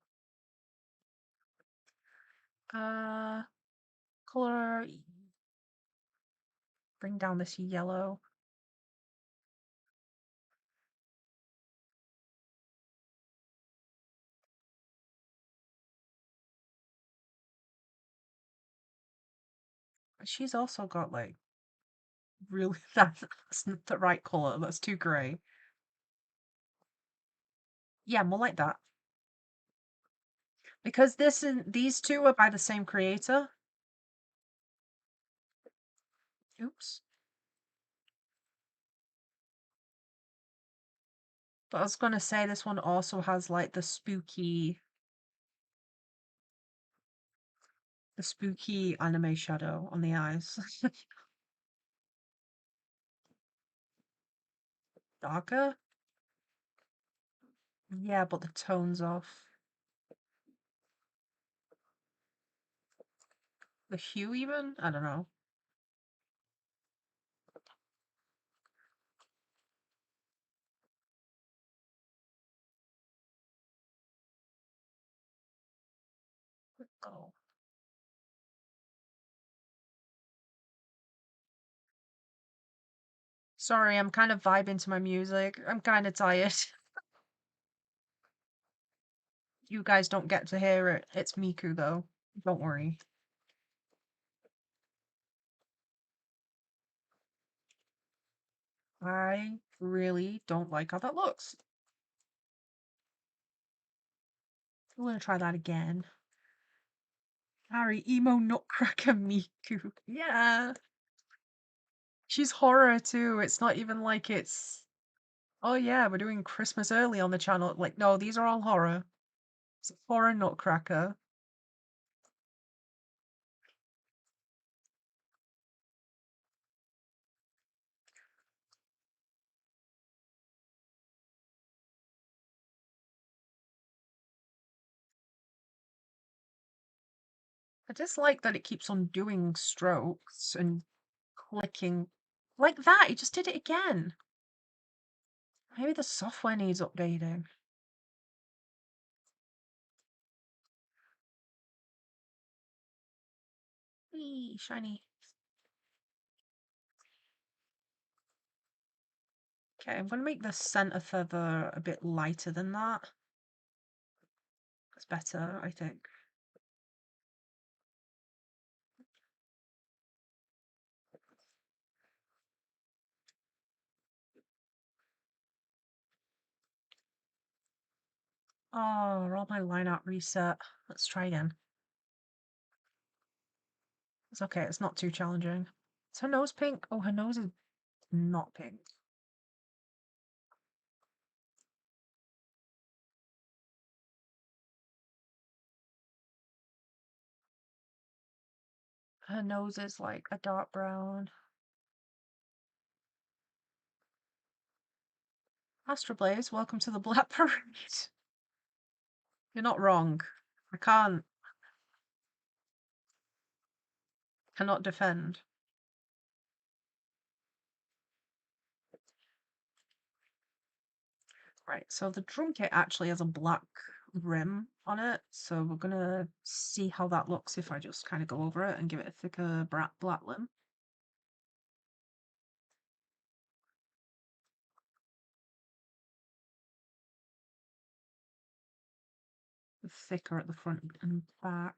Color. Bring down this yellow. She's also got like really that's not the right color. That's too grey. Yeah, more like that. Because these two are by the same creator. Oops. But I was gonna say this one also has like the spooky anime shadow on the eyes. Darker? Yeah, but the tone's off. The hue even? I don't know. go. Sorry, I'm kind of vibing to my music. I'm kind of tired. You guys don't get to hear it. It's Miku, though. Don't worry. I really don't like how that looks. I'm gonna try that again. Harry, emo nutcracker Miku. Yeah. She's horror too. It's not even like it's, oh yeah, we're doing Christmas early on the channel. Like, no, these are all horror. It's a horror nutcracker. I just like that it keeps on doing strokes and clicking. Like that, it just did it again. Maybe the software needs updating. Whee, shiny. Okay, I'm going to make the center feather a bit lighter than that. That's better, I think. Oh, all my line art reset. Let's try again. It's okay, it's not too challenging. Is her nose pink? Oh, her nose is not pink. Her nose is like a dark brown. Astroblaze, welcome to the Black Parade. You're not wrong. I cannot defend. Right, so the drum kit actually has a black rim on it, so we're gonna see how that looks if I just kind of go over it and give it a thicker black rim. Thicker at the front and back.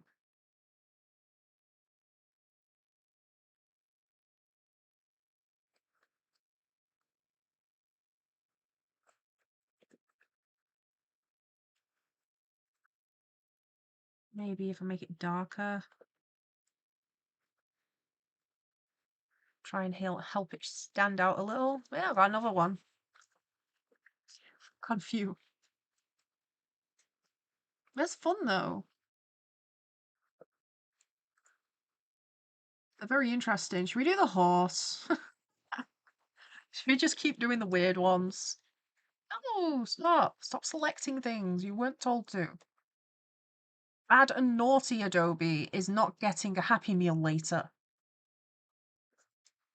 Maybe if I make it darker, try and help it stand out a little. Yeah, I've got another one. Confused. That's fun though. They're very interesting. Should we do the horse? Should we just keep doing the weird ones? No, stop. Stop selecting things you weren't told to. Add a naughty Adobe is not getting a Happy Meal later.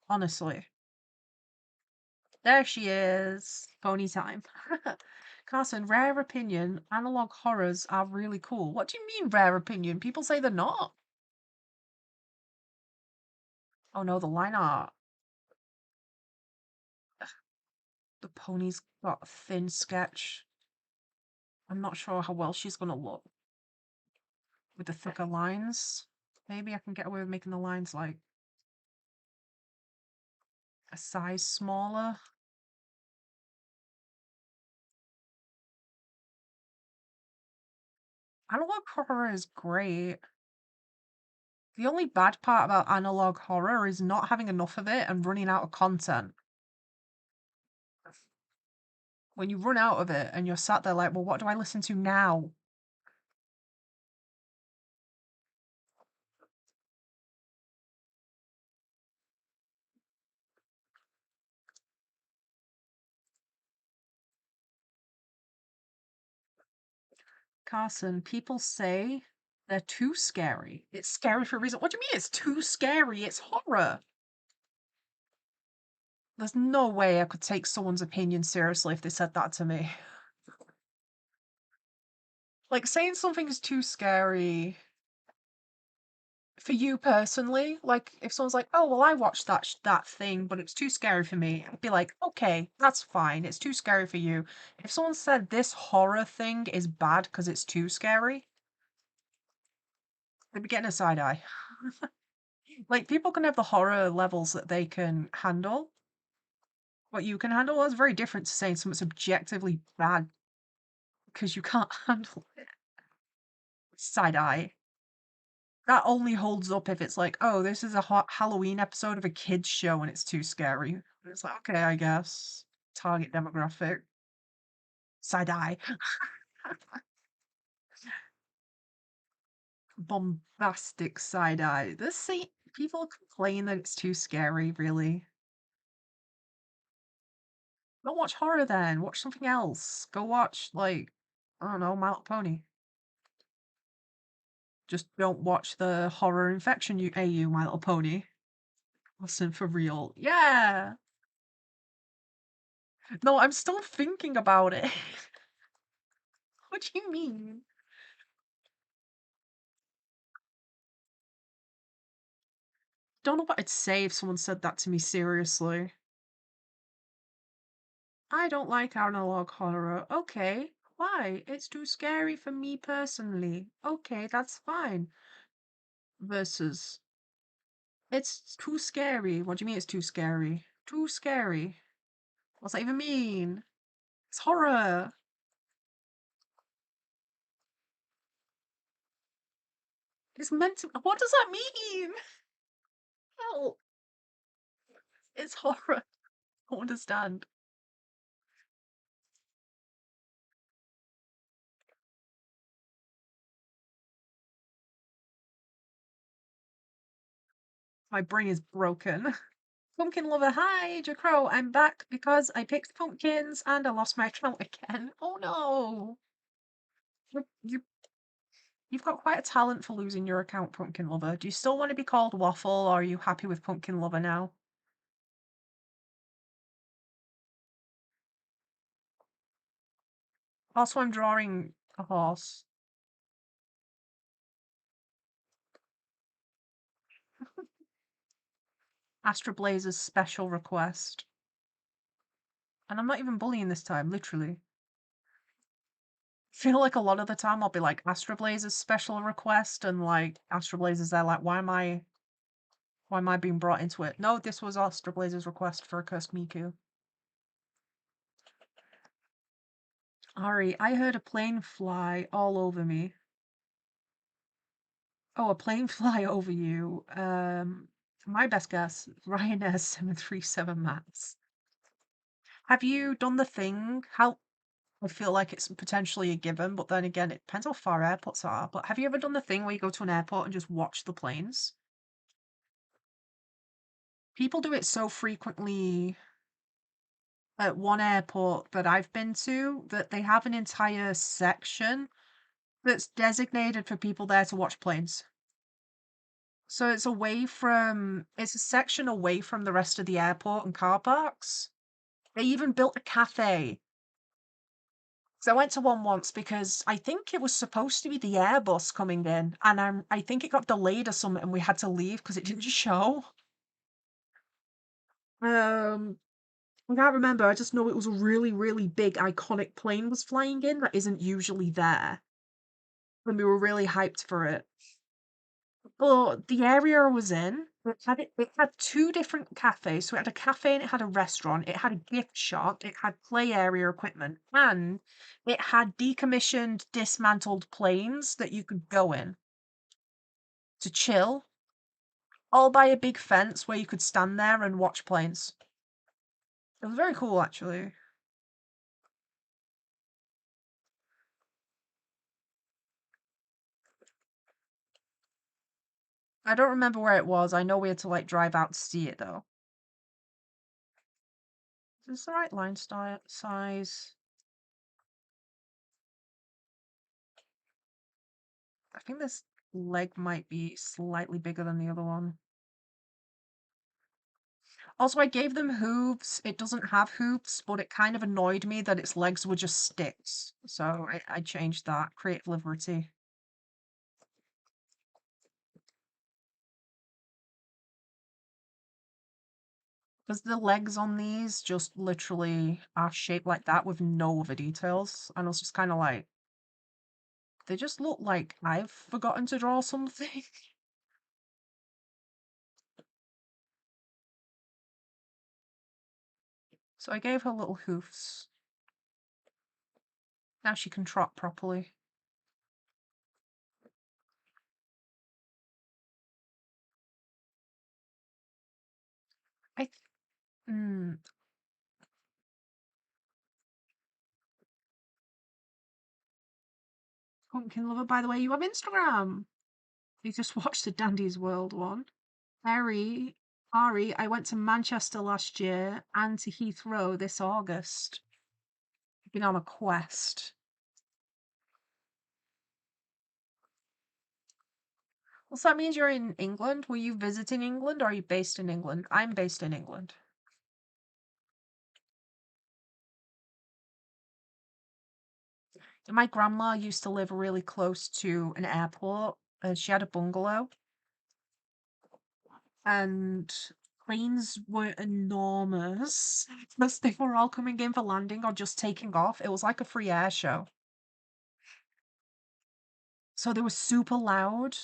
Honestly. There she is. Pony time. Carson, rare opinion. Analog horrors are really cool. What do you mean, rare opinion? People say they're not. Oh no, the line art. The pony's got a thin sketch. I'm not sure how well she's gonna look with the thicker lines. Maybe I can get away with making the lines like a size smaller. Analog horror is great. The only bad part about analog horror is not having enough of it and running out of content. When you run out of it and you're sat there like, well, what do I listen to now? Carson, people say they're too scary. It's scary for a reason. What do you mean it's too scary? It's horror. There's no way I could take someone's opinion seriously if they said that to me. Like saying something is too scary. For you personally, like if someone's like, "Oh, well, I watched that thing, but it's too scary for me," I'd be like, "Okay, that's fine. It's too scary for you." If someone said this horror thing is bad because it's too scary, they'd be getting a side eye. Like people can have the horror levels that they can handle. What you can handle is very different to saying something's objectively bad because you can't handle it. Side eye. That only holds up if it's like, oh, this is a Halloween episode of a kids show and it's too scary. And it's like, okay, I guess. Target demographic. Side eye. Bombastic side eye. This see people complain that it's too scary, really. Don't watch horror then. Watch something else. Go watch like I don't know, My Little Pony. Just don't watch the horror infection you AU My Little Pony. Listen for real. Yeah. No, I'm still thinking about it. What do you mean? Don't know what I'd say if someone said that to me seriously. I don't like analog horror. Okay. Why? It's too scary for me personally. Okay, that's fine. Versus, it's too scary. What do you mean it's too scary? Too scary. What's that even mean? It's horror. It's meant to. What does that mean? Hell, it's horror. I don't understand. My brain is broken. Pumpkin lover, hi, Jcrow. I'm back because I picked pumpkins and I lost my account again. Oh no. You, you, you've got quite a talent for losing your account, Pumpkin lover. Do you still want to be called Waffle or are you happy with Pumpkin lover now? Also, I'm drawing a horse. Astra Blazer's special request. And I'm not even bullying this time, literally. I feel like a lot of the time I'll be like Astra Blazer's special request and like Astra Blazer's there like why am I being brought into it? No, this was Astra Blazer's request for a cursed Miku. Ari, I heard a plane fly all over me. Oh, a plane fly over you. My best guess, Ryanair 737 Max. Have you done the thing? How I feel like it's potentially a given, but then again, it depends how far airports are. But have you ever done the thing where you go to an airport and just watch the planes? People do it so frequently at one airport that I've been to that they have an entire section that's designated for people there to watch planes. So it's a section away from the rest of the airport and car parks. They even built a cafe. So I went to one once because I think it was supposed to be the Airbus coming in, and I think it got delayed or something, and we had to leave because it didn't show. I can't remember. I just know it was a really, really big, iconic plane was flying in that isn't usually there, and we were really hyped for it. But the area I was in, it had two different cafes. So it had a cafe and it had a restaurant. It had a gift shop. It had play area equipment, and it had decommissioned, dismantled planes that you could go in to chill, all by a big fence where you could stand there and watch planes. It was very cool, actually. I don't remember where it was. I know we had to like drive out to see it though. Is this the right line size? I think this leg might be slightly bigger than the other one. Also, I gave them hooves. It doesn't have hooves, but it kind of annoyed me that its legs were just sticks. So I changed that. Creative liberty. Because the legs on these just literally are shaped like that with no other details. And I was just kind of like, they just look like I've forgotten to draw something. So I gave her little hoofs. Now she can trot properly. I mm, Pumpkin Lover, by the way, you have Instagram. You just watched the Dandy's World one. Ari, I went to Manchester last year and to Heathrow this August. Been on a quest. Well, so that means you're in England? Were you visiting England or are you based in England? I'm based in England. My grandma used to live really close to an airport and she had a bungalow. And planes were enormous because they were all coming in for landing or just taking off. It was like a free air show. So they were super loud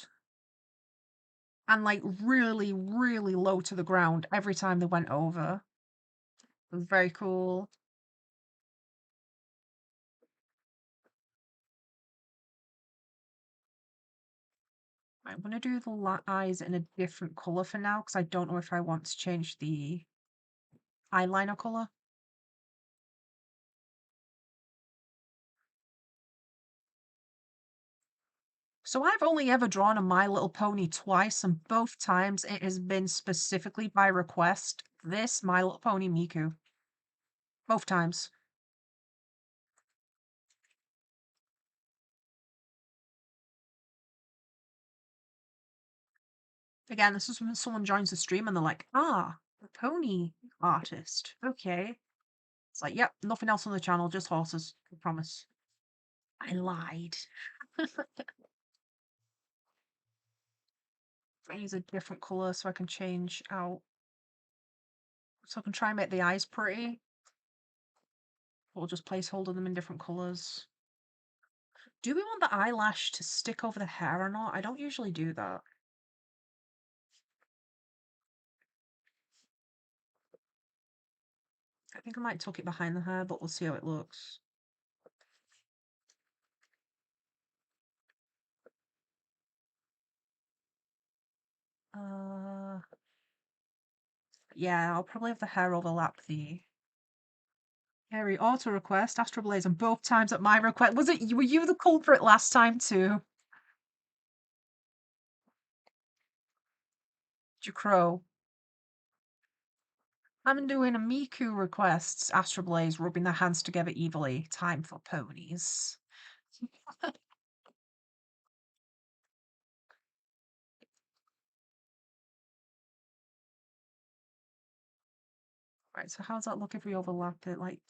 and like really, really low to the ground every time they went over. It was very cool. I'm going to do the eyes in a different colour for now because I don't know if I want to change the eyeliner colour. So I've only ever drawn a My Little Pony twice, and both times it has been specifically by request. This My Little Pony Miku. Both times. Again, this is when someone joins the stream and they're like, ah, the pony artist. Okay. It's like, yep, nothing else on the channel, just horses. I promise. I lied. I use a different colour so I can change out. So I can try and make the eyes pretty. Or just placeholder them in different colours. Do we want the eyelash to stick over the hair or not? I don't usually do that. I think I might tuck it behind the hair, but we'll see how it looks. Yeah, I'll probably have the hair overlap the Harry auto request, Astral Blaze, and both times at my request. Was it you? Were you the culprit last time too? Jcrow. I'm doing a Miku request, Astral Blaze, rubbing their hands together evilly. Time for ponies. Right, so how's that look if we overlap it? Like,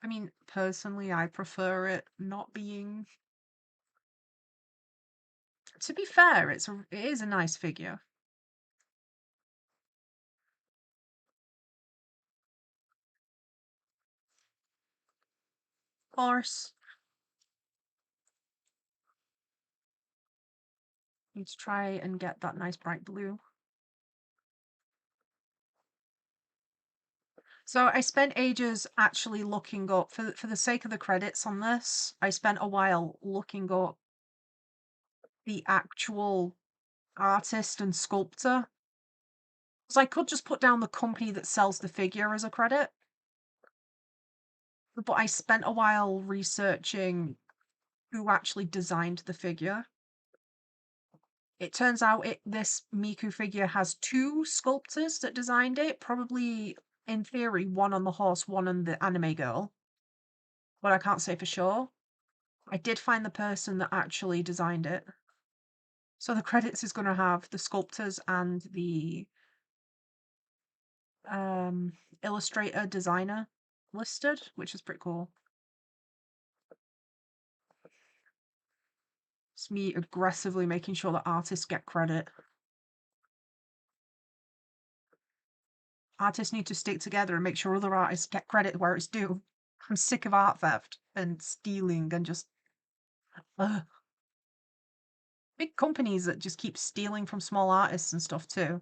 I mean, personally, I prefer it not being. To be fair, it is a nice figure. Horse. Need to try and get that nice bright blue. So I spent ages actually looking up for the sake of the credits on this. I spent a while looking up the actual artist and sculptor. So I could just put down the company that sells the figure as a credit. But I spent a while researching who actually designed the figure. It turns out this Miku figure has two sculptors that designed it, probably in theory one on the horse, one on the anime girl. But I can't say for sure. I did find the person that actually designed it. So the credits is going to have the sculptors and the illustrator designer listed, which is pretty cool. It's me aggressively making sure that artists get credit. artists need to stick together and make sure other artists get credit where it's due. I'm sick of art theft and stealing and just big companies that just keep stealing from small artists and stuff too.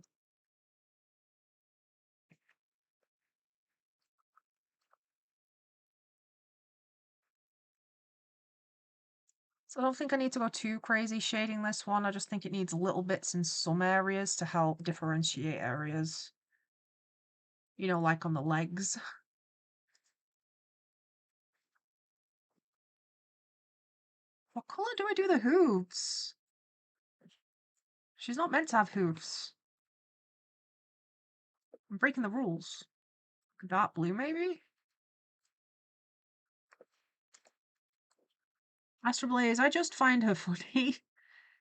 So I don't think I need to go too crazy shading this one. I just think it needs little bits in some areas to help differentiate areas. You know, like on the legs. What colour do I do the hooves? She's not meant to have hooves. I'm breaking the rules. Dark blue, maybe? Astro Blaze, I just find her funny.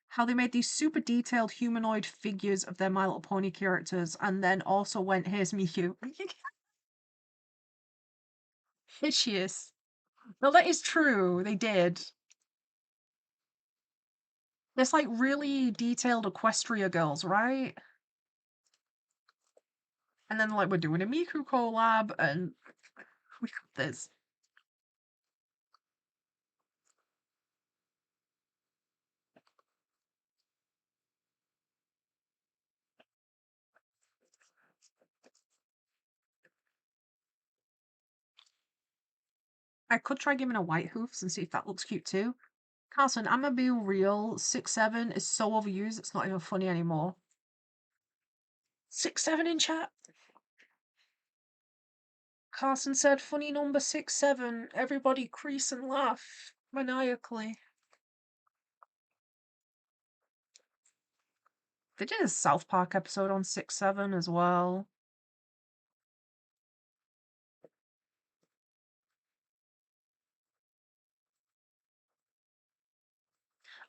How they made these super detailed humanoid figures of their My Little Pony characters and then also went, here's Miku. Hideous. No, that is true. They did. There's like really detailed Equestria girls, right? And then like we're doing a Miku collab and we got this. I could try giving her white hoofs and see if that looks cute too. Carson, I'm gonna be real. 6'7" is so overused, it's not even funny anymore. 6'7" in chat? Carson said, funny number 6'7". Everybody crease and laugh maniacally. They did a South Park episode on 6'7" as well.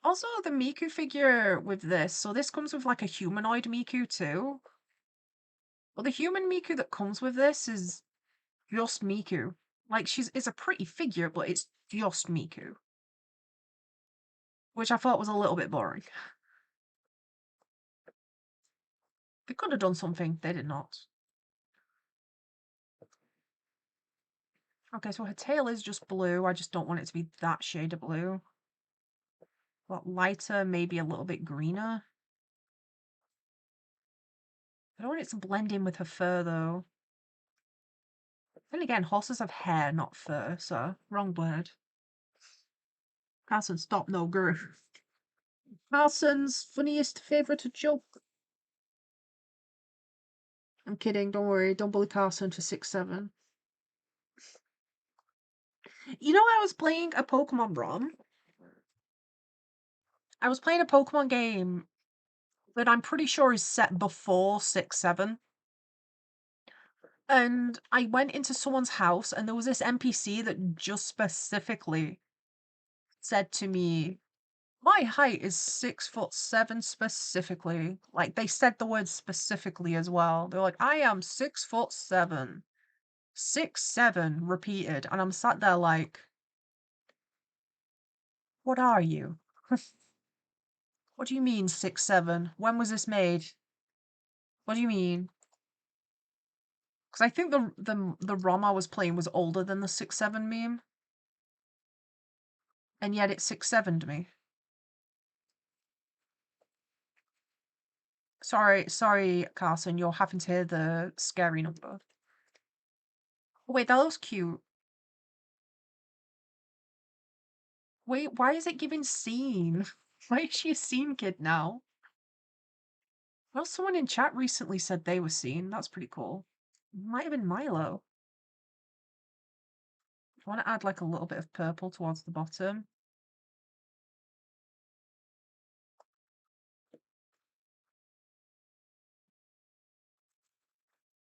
Also, the Miku figure with this, so this comes with like a humanoid Miku too. Well, the human Miku that comes with this is just Miku. Like, it's a pretty figure, but it's just Miku. Which I thought was a little bit boring. They could have done something, they did not. Okay, so her tail is just blue. I just don't want it to be that shade of blue. But lighter, maybe a little bit greener. I don't want it to blend in with her fur, though. Then again, horses have hair, not fur, so wrong word. Carson, stop, no guru. Carson's funniest favourite joke. I'm kidding, don't worry. Don't bully Carson for 6'7". You know, I was playing a Pokemon ROM. I was playing a Pokemon game that I'm pretty sure is set before 6'7". And I went into someone's house and there was this NPC that just specifically said to me, my height is 6'7" specifically. Like, they said the word specifically as well. They're like, I am 6'7". 6'7" repeated. And I'm sat there like, what are you? What do you mean 6'7"? When was this made? What do you mean? Because I think the ROM I was playing was older than the 6'7" meme. And yet it 6'7"'d me. Sorry, Carson, you're having to hear the scary number. Oh, wait, that looks cute. Wait, why is it giving scene? Why is she a scene kid now? Well, someone in chat recently said they were scene. That's pretty cool. Might have been Milo. I want to add like a little bit of purple towards the bottom.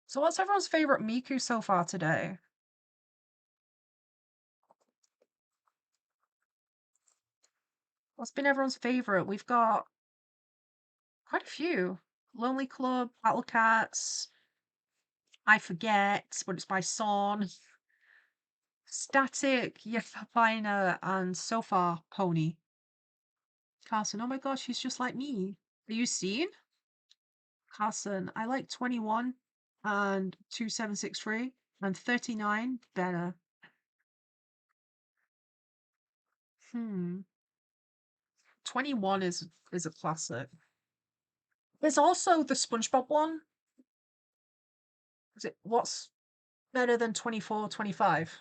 So what's everyone's favourite Miku so far today? What's been everyone's favourite? We've got quite a few. Lonely Club, Battle Cats, I Forget, but it's by Son, Static, Yefapina, and so far, Pony. Carson, oh my gosh, she's just like me. Are you seen? Carson, I like 21. and 2763 and 39 better. 21 is a classic. There's also the SpongeBob one. Is it what's better than 24, 25?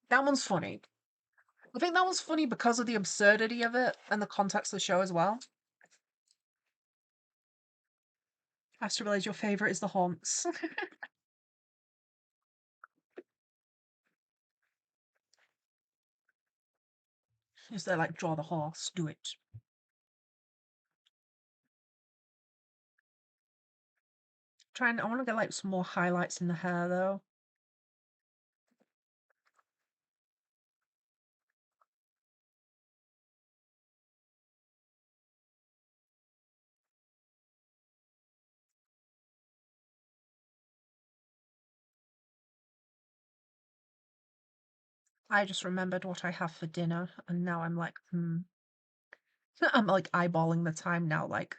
That one's funny. I think that one's funny because of the absurdity of it and the context of the show as well. I have to realize your favorite is the haunts. Is they like draw the horse, do it. I want to get like some more highlights in the hair though. I just remembered what I have for dinner, and now I'm like, I'm like eyeballing the time now, like,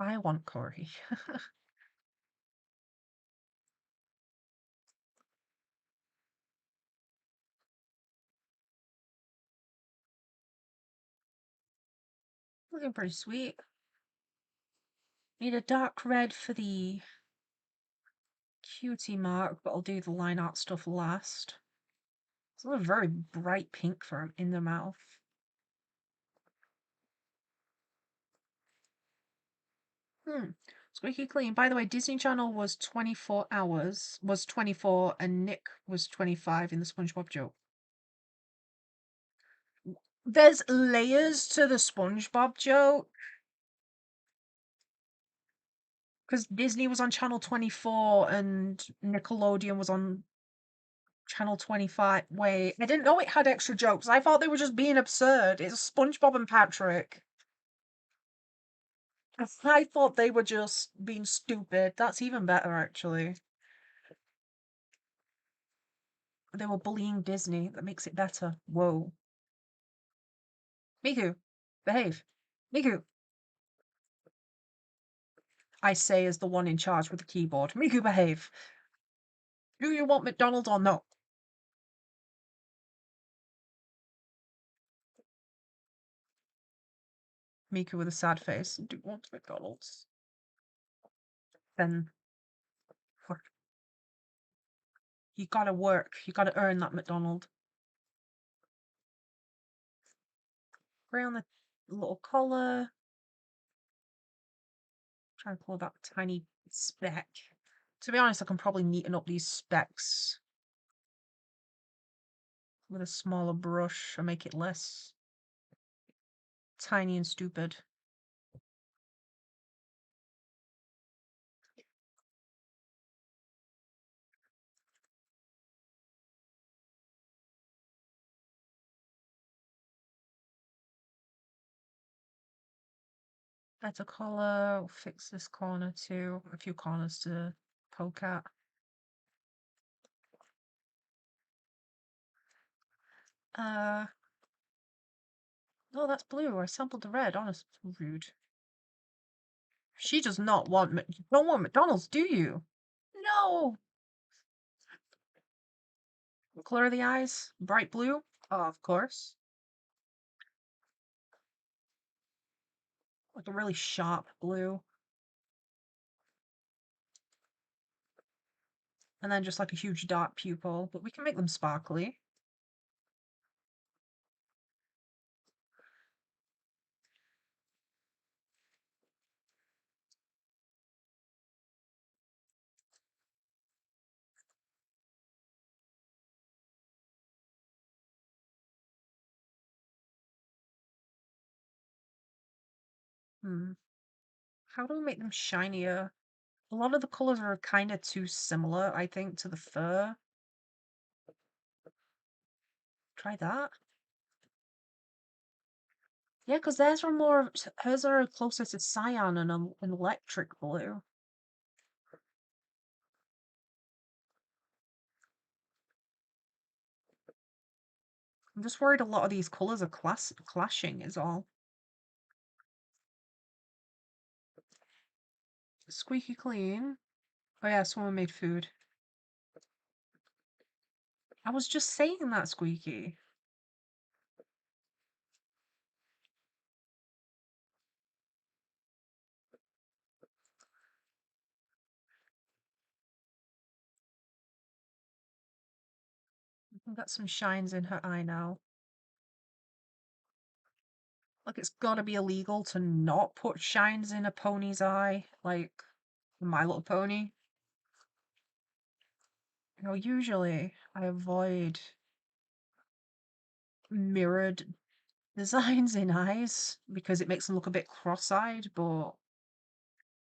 I want curry. Looking pretty sweet. Need a dark red for the cutie mark, but I'll do the line art stuff last. It's a very bright pink for in the mouth. Squeaky clean. By the way, Disney Channel was 24 hours, was 24, and Nick was 25 in the SpongeBob joke. There's layers to the SpongeBob joke. Because Disney was on Channel 24 and Nickelodeon was on Channel 25. Wait, I didn't know it had extra jokes. I thought they were just being absurd. It's SpongeBob and Patrick. I thought they were just being stupid. That's even better, actually. They were bullying Disney. That makes it better. Whoa. Miku, behave. Miku, I say as the one in charge with the keyboard. Miku, behave. Do you want McDonald's or no? Miku with a sad face. Do you want McDonald's? Then you gotta work. You gotta earn that McDonald. Gray on the little collar. Try and pull that tiny speck. To be honest, I can probably neaten up these specks with a smaller brush and make it less tiny and stupid. Better color. We'll fix this corner too. A few corners to poke at. No, that's blue. I sampled the red. Honest, rude. She does not want. You don't want McDonald's, do you? No. Color of the eyes, bright blue. Oh, of course. Like a really sharp blue. And then just like a huge dark pupil, but we can make them sparkly. How do we make them shinier? A lot of the colors are kind of too similar, I think, to the fur. Try that. Yeah, because hers are closer to cyan and an electric blue. I'm just worried a lot of these colors are clashing is all. Squeaky clean. Oh yeah, someone made food. I was just saying that, Squeaky. I've got some shines in her eye now. Like, it's gotta be illegal to not put shines in a pony's eye, like My Little Pony. You know, usually I avoid mirrored designs in eyes because it makes them look a bit cross-eyed, but I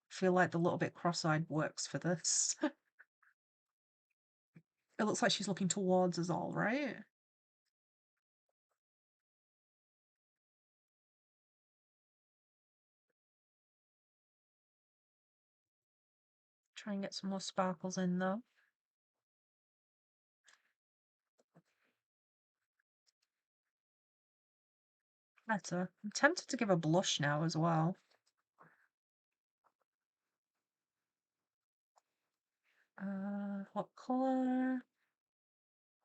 feel like the little bit cross-eyed works for this. It looks like she's looking towards us all, right? Try and get some more sparkles in though. Better. I'm tempted to give a blush now as well. What colour?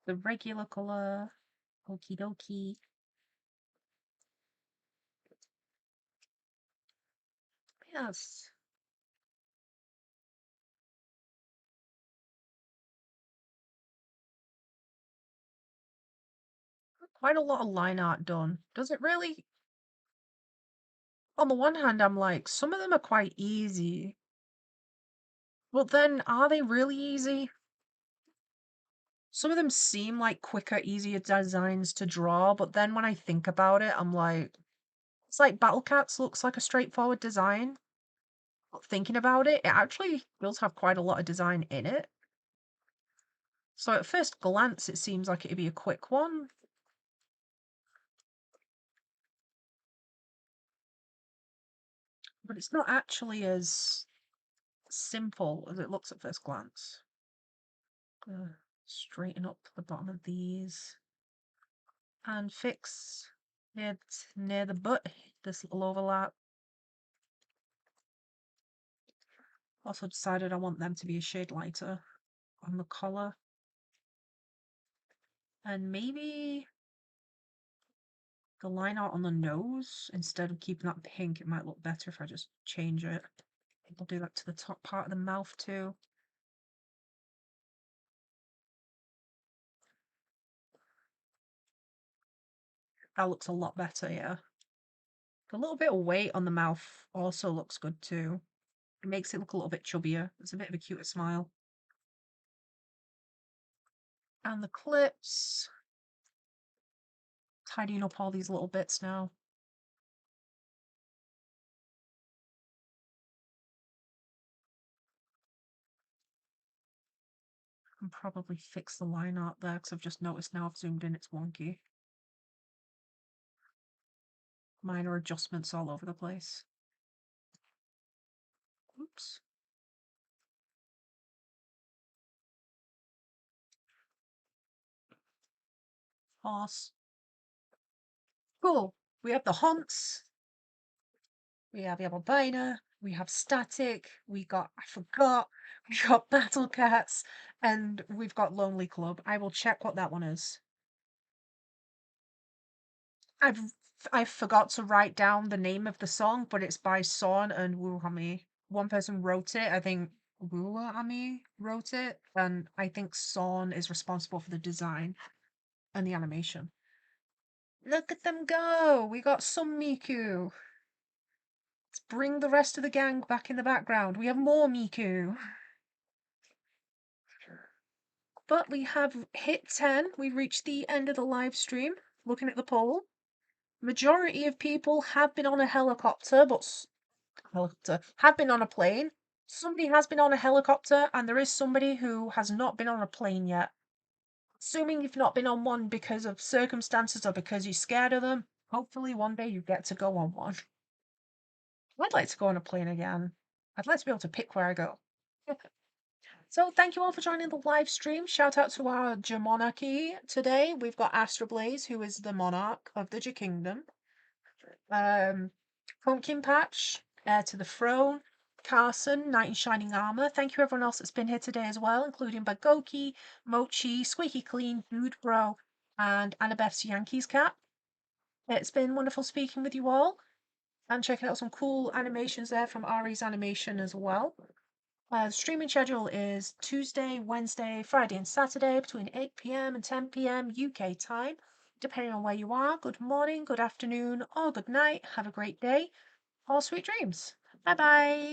The regular colour. Okie dokie. Yes. Quite a lot of line art done. Does it really? On the one hand, I'm like, some of them are quite easy. But then, are they really easy? Some of them seem like quicker, easier designs to draw, but then when I think about it, I'm like, it's like Battle Cats looks like a straightforward design. But thinking about it, it actually does have quite a lot of design in it. So at first glance, it seems like it'd be a quick one. But it's not actually as simple as it looks at first glance. Straighten up the bottom of these and fix it near the butt, this little overlap. Also decided I want them to be a shade lighter on the collar. And maybe the line art on the nose, instead of keeping that pink, it might look better if I just change it. I'll do that to the top part of the mouth too. That looks a lot better, yeah. The little bit of weight on the mouth also looks good too. It makes it look a little bit chubbier. It's a bit of a cuter smile. And the clips. Tidying up all these little bits now. I can probably fix the line art there because I've just noticed now I've zoomed in, it's wonky. Minor adjustments all over the place. Oops. Horse. Cool. We have the haunts. We have the albino. We have static. We got I forgot. We got battle cats, and we've got lonely club. I will check what that one is. I forgot to write down the name of the song, but it's by Son and Wuhami. One person wrote it. I think Wuhami wrote it, and I think Son is responsible for the design and the animation. Look at them go! We got some Miku. Let's bring the rest of the gang back in the background. We have more Miku. But we have hit 10. We've reached the end of the live stream. Looking at the poll, majority of people have been on a helicopter, but have been on a plane. Somebody has been on a helicopter, and there is somebody who has not been on a plane yet. Assuming you've not been on one because of circumstances or because you're scared of them, hopefully one day you get to go on one. I'd like to go on a plane again. I'd like to be able to pick where I go. So thank you all for joining the live stream. Shout out to our Monarchy today. We've got Astra Blaze, who is the monarch of the Kingdom. Pumpkin Patch, heir to the throne. Carson, Knight in Shining Armor. Thank you everyone else that's been here today as well, including Bagoki, Mochi, Squeaky Clean, Dude Bro, and Annabeth's Yankees Cat. It's been wonderful speaking with you all and checking out some cool animations there from Ari's animation as well. The streaming schedule is Tuesday, Wednesday, Friday, and Saturday between 8 p.m. and 10 p.m. UK time. Depending on where you are, good morning, good afternoon, or good night. Have a great day, or sweet dreams. Bye bye.